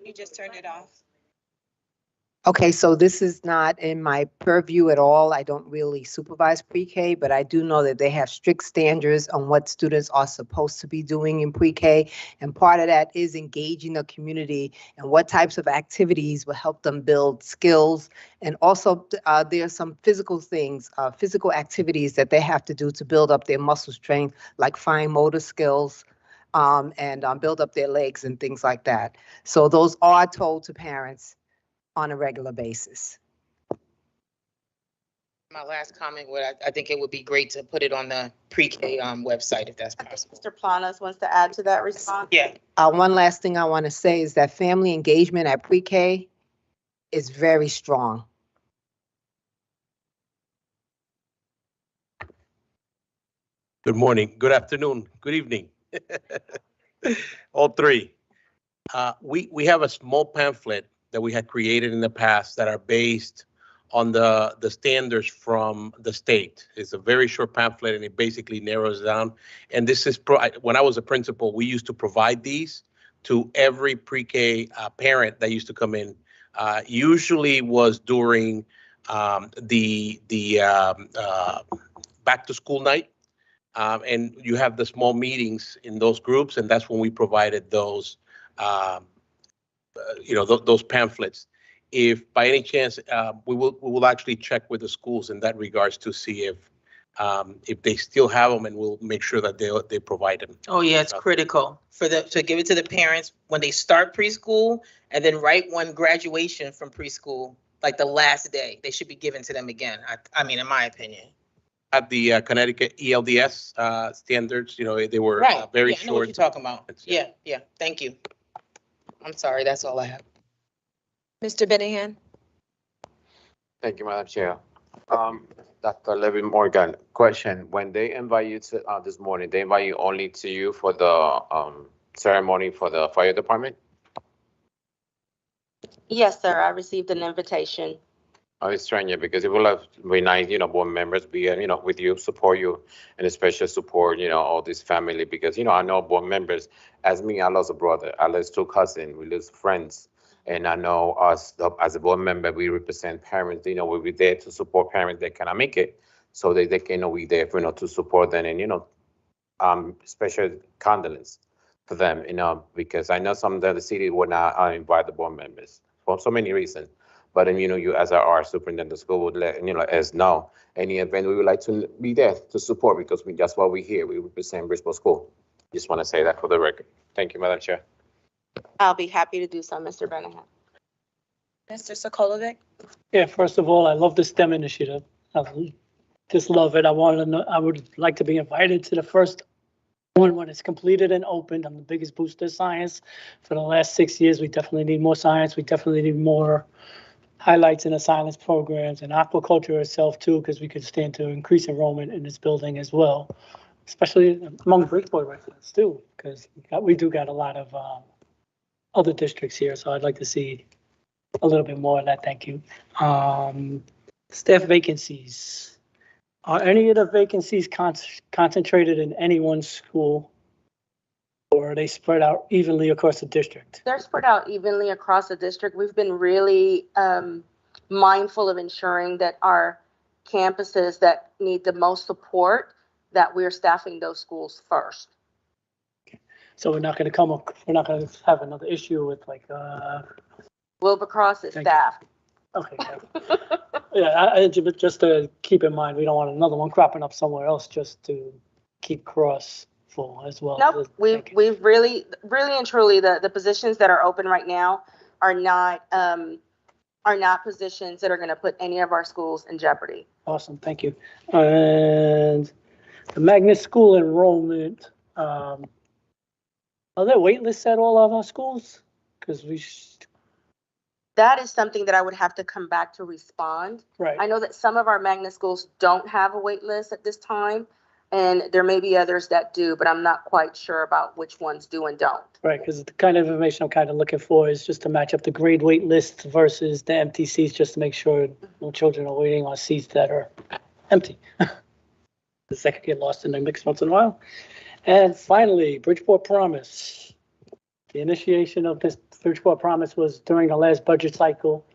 You just turned it off. Okay, so this is not in my purview at all. I don't really supervise pre-K, but I do know that they have strict standards on what students are supposed to be doing in pre-K. And part of that is engaging the community and what types of activities will help them build skills. And also there are some physical things, physical activities that they have to do to build up their muscle strength, like fine motor skills, and build up their legs and things like that. So those are told to parents on a regular basis. My last comment, I think it would be great to put it on the pre-K website if that's possible. Mr. Planas wants to add to that response. Yeah. One last thing I want to say is that family engagement at pre-K is very strong. Good morning, good afternoon, good evening. All three. We have a small pamphlet that we had created in the past that are based on the standards from the state. It's a very short pamphlet and it basically narrows down. And this is, when I was a principal, we used to provide these to every pre-K parent that used to come in. Usually was during the back to school night. And you have the small meetings in those groups, and that's when we provided those those pamphlets. If by any chance we will actually check with the schools in that regards to see if they still have them, and we'll make sure that they provide them. Oh yeah, it's critical for to give it to the parents when they start preschool, and then right when graduation from preschool, like the last day, they should be given to them again. I mean, in my opinion. At the Connecticut ELDS standards, they were very short. I know what you're talking about. Yeah. Thank you. I'm sorry, that's all I have. Mr. Benahan. Thank you, Madam Chair. Dr. Levin Morgan, question. When they invite you to this morning, they invite you only to you for the ceremony for the fire department? Yes, sir. I received an invitation. It's strange because it will have be nice, board members be, with you, support you, and especially support, all this family because, I know board members, as me, I lost a brother, I lost two cousins, we lose friends. And I know us as a board member, we represent parents, we'll be there to support parents that cannot make it. So they can, we there, to support them and, special condolence for them, because I know some of the city would not invite the board members for so many reasons. But then, you as our superintendent of school would let us know any event we would like to be there to support because that's why we're here. We represent Bridgeport School. Just want to say that for the record. Thank you, Madam Chair. I'll be happy to do so, Mr. Benahan. Mr. Sokolovic. Yeah, first of all, I love the STEM initiative. I just love it. I would like to be invited to the first one when it's completed and opened. I'm the biggest booster of science for the last 6 years. We definitely need more science. We definitely need more highlights in the science programs and aquaculture itself too, because we could stand to increase enrollment in this building as well, especially among Bridgeport residents too, because we do got a lot of other districts here. So I'd like to see a little bit more of that. Thank you. Staff vacancies. Are any of the vacancies concentrated in any one school? Or are they spread out evenly across the district? They're spread out evenly across the district. We've been really mindful of ensuring that our campuses that need the most support, that we're staffing those schools first. So we're not going to have another issue with like, Wilbercross is Thank you. staffed. okay. Yeah, but just to keep in mind, we don't want another one cropping up somewhere else just to keep cross full as well. Nope, we've really and truly, the positions that are open right now are not positions that are going to put any of our schools in jeopardy. Awesome, thank you. And the magnet school enrollment, are there wait lists at all of our schools? Because that is something that I would have to come back to respond. Right. I know that some of our magnet schools don't have a wait list at this time, and there may be others that do, but I'm not quite sure about which ones do and don't. Right, because the kind of information I'm kind of looking for is just to match up the grade wait lists versus the empty seats, just to make sure no children are waiting on seats that are empty. The second get lost in the mix once in a while. And finally, Bridgeport Promise. The initiation of this Bridgeport Promise was during the last budget cycle,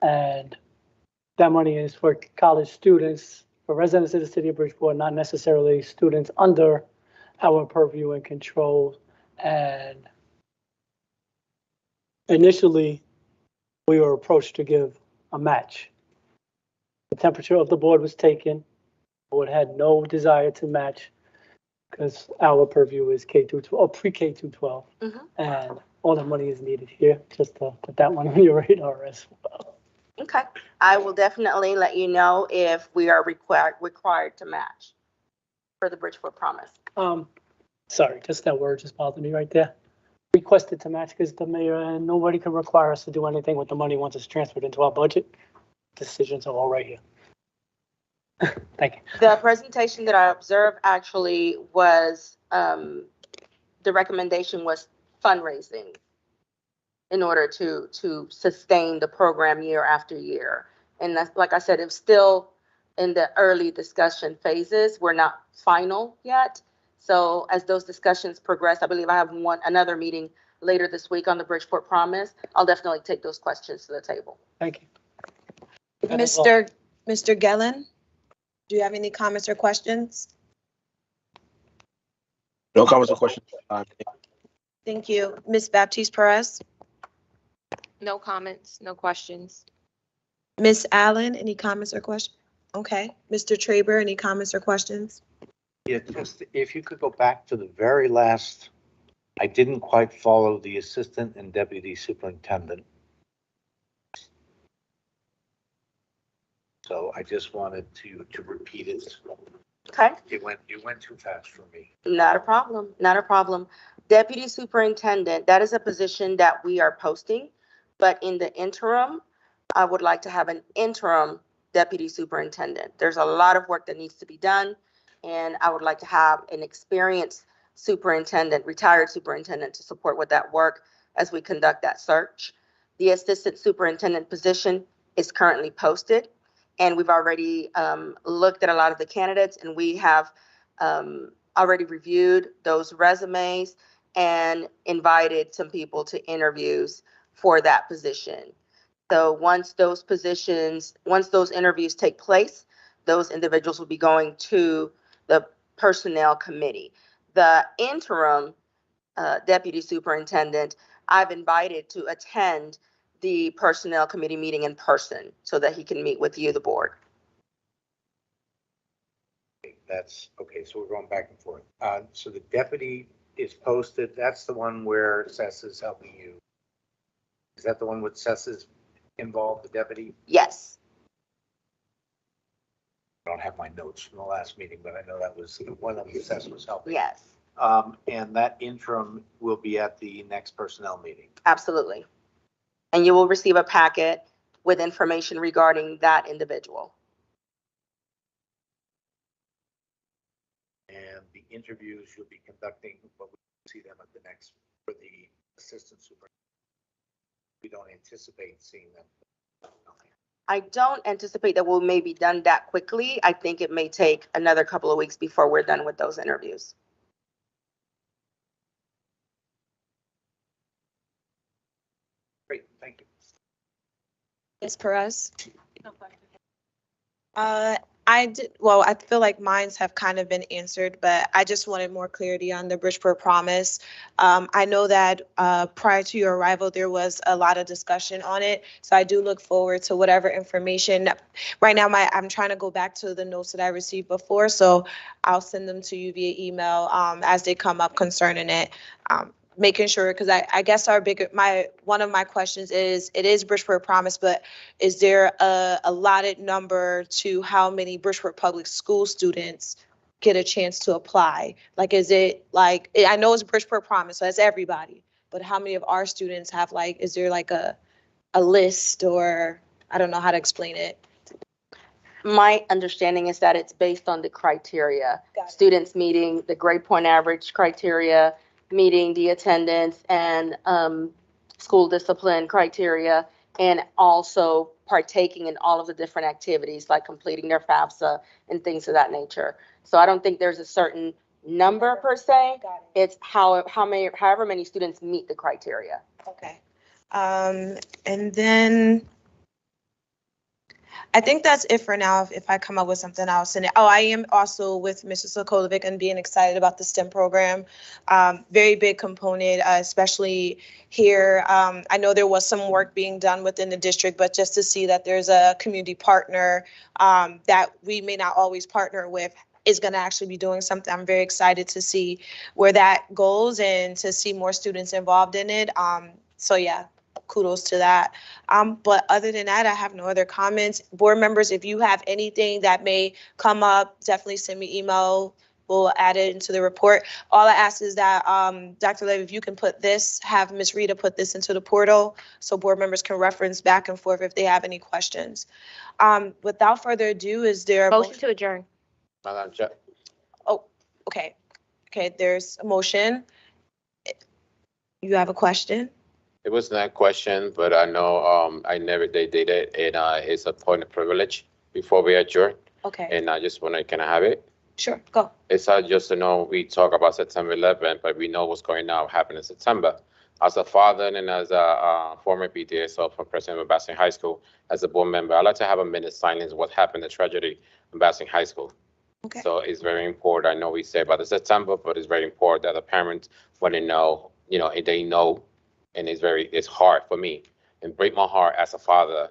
and that money is for college students, for residents of the city of Bridgeport, not necessarily students under our purview and control. And initially, we were approached to give a match. The temperature of the board was taken. The board had no desire to match because our purview is K through 12, or pre-K through 12. And all the money is needed here, just to put that one on your radar as well. Okay, I will definitely let you know if we are required to match for the Bridgeport Promise. Sorry, just that word just bothered me right there. Requested to match because the mayor and nobody can require us to do anything with the money once it's transferred into our budget. Decisions are all right here. Thank you. The presentation that I observed actually was, the recommendation was fundraising in order to sustain the program year after year. And that's, like I said, it's still in the early discussion phases. We're not final yet. So as those discussions progress, I believe I have another meeting later this week on the Bridgeport Promise. I'll definitely take those questions to the table. Thank you. Mr. Gellin, do you have any comments or questions? No comments or questions. Thank you. Ms. Baptiste Perez? No comments, no questions. Ms. Allen, any comments or questions? Okay. Mr. Traber, any comments or questions? Yeah, just if you could go back to the very last, I didn't quite follow the assistant and deputy superintendent. So I just wanted to repeat it. Okay. You went too fast for me. Not a problem, not a problem. Deputy superintendent, that is a position that we are posting, but in the interim, I would like to have an interim deputy superintendent. There's a lot of work that needs to be done, and I would like to have an experienced superintendent, retired superintendent, to support with that work as we conduct that search. The assistant superintendent position is currently posted, and we've already looked at a lot of the candidates, and we have already reviewed those resumes and invited some people to interviews for that position. So once those interviews take place, those individuals will be going to the personnel committee. The interim deputy superintendent, I've invited to attend the personnel committee meeting in person so that he can meet with you, the board. That's okay. So we're going back and forth. So the deputy is posted. That's the one where Sess is helping you. Is that the one with Sess is involved, the deputy? Yes. I don't have my notes from the last meeting, but I know that was one of them Sess was helping. Yes. And that interim will be at the next personnel meeting. Absolutely. And you will receive a packet with information regarding that individual. And the interviews you'll be conducting, but we see them at the next, for the assistant superintendent. We don't anticipate seeing them. I don't anticipate that we'll maybe done that quickly. I think it may take another couple of weeks before we're done with those interviews. Ms. Perez? I did, well, I feel like mines have kind of been answered, but I just wanted more clarity on the Bridgeport Promise. I know that prior to your arrival, there was a lot of discussion on it. So I do look forward to whatever information. Right now, I'm trying to go back to the notes that I received before, so I'll send them to you via email as they come up concerning it. Making sure, because I guess one of my questions is, it is Bridgeport Promise, but is there a allotted number to how many Bridgeport Public School students get a chance to apply? Like, is it like, I know it's Bridgeport Promise, so that's everybody, but how many of our students have, like, is there like a list, or I don't know how to explain it. My understanding is that it's based on the criteria. Students meeting the grade point average criteria, meeting the attendance and school discipline criteria, and also partaking in all of the different activities like completing their FAFSA and things of that nature. So I don't think there's a certain number per se. It's however many students meet the criteria. Okay. And then I think that's it for now. If I come up with something, I'll send it. Oh, I am also with Mr. Sokolovic and being excited about the STEM program. Very big component, especially here. I know there was some work being done within the district, but just to see that there's a community partner that we may not always partner with is going to actually be doing something. I'm very excited to see where that goes and to see more students involved in it. So yeah, kudos to that. But other than that, I have no other comments. Board members, if you have anything that may come up, definitely send me email. We'll add it into the report. All I ask is that, Dr. Levy, if you can have Ms. Rita put this into the portal so board members can reference back and forth if they have any questions. Without further ado, is there a Motion to adjourn. Madam Chair. Oh, okay. Okay, there's a motion. You have a question? It was not a question, but I know they did it, and it's a point of privilege before we adjourn. Okay. And I just want to, can I have it? Sure, go. It's just to know, we talk about September 11th, but we know what's going on, happen in September. As a father and as a former BDSO from President of Basing High School, as a board member, I'd like to have a minute silence what happened, the tragedy in Basing High School. Okay. So it's very important. I know we say about the September, but it's very important that the parents want to know, they know, and it's hard for me and break my heart as a father.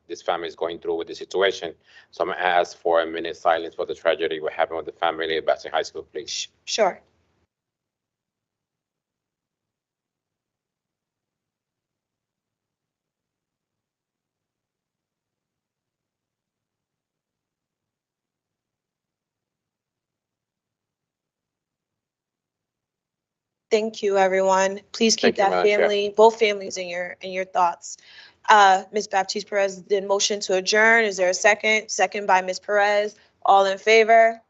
This family is going through with the situation. So I'm gonna ask for a minute silence for the tragedy what happened with the family at Basing High School, please. Sure. Thank you, everyone. Please keep Thank you, that Madam Chair. family, both families in your thoughts. Ms. Baptiste Perez did motion to adjourn. Is there a second? Second by Ms. Perez. All in favor?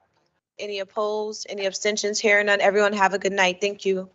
Any opposed? Any abstentions? Here none. Everyone have a good night. Thank you.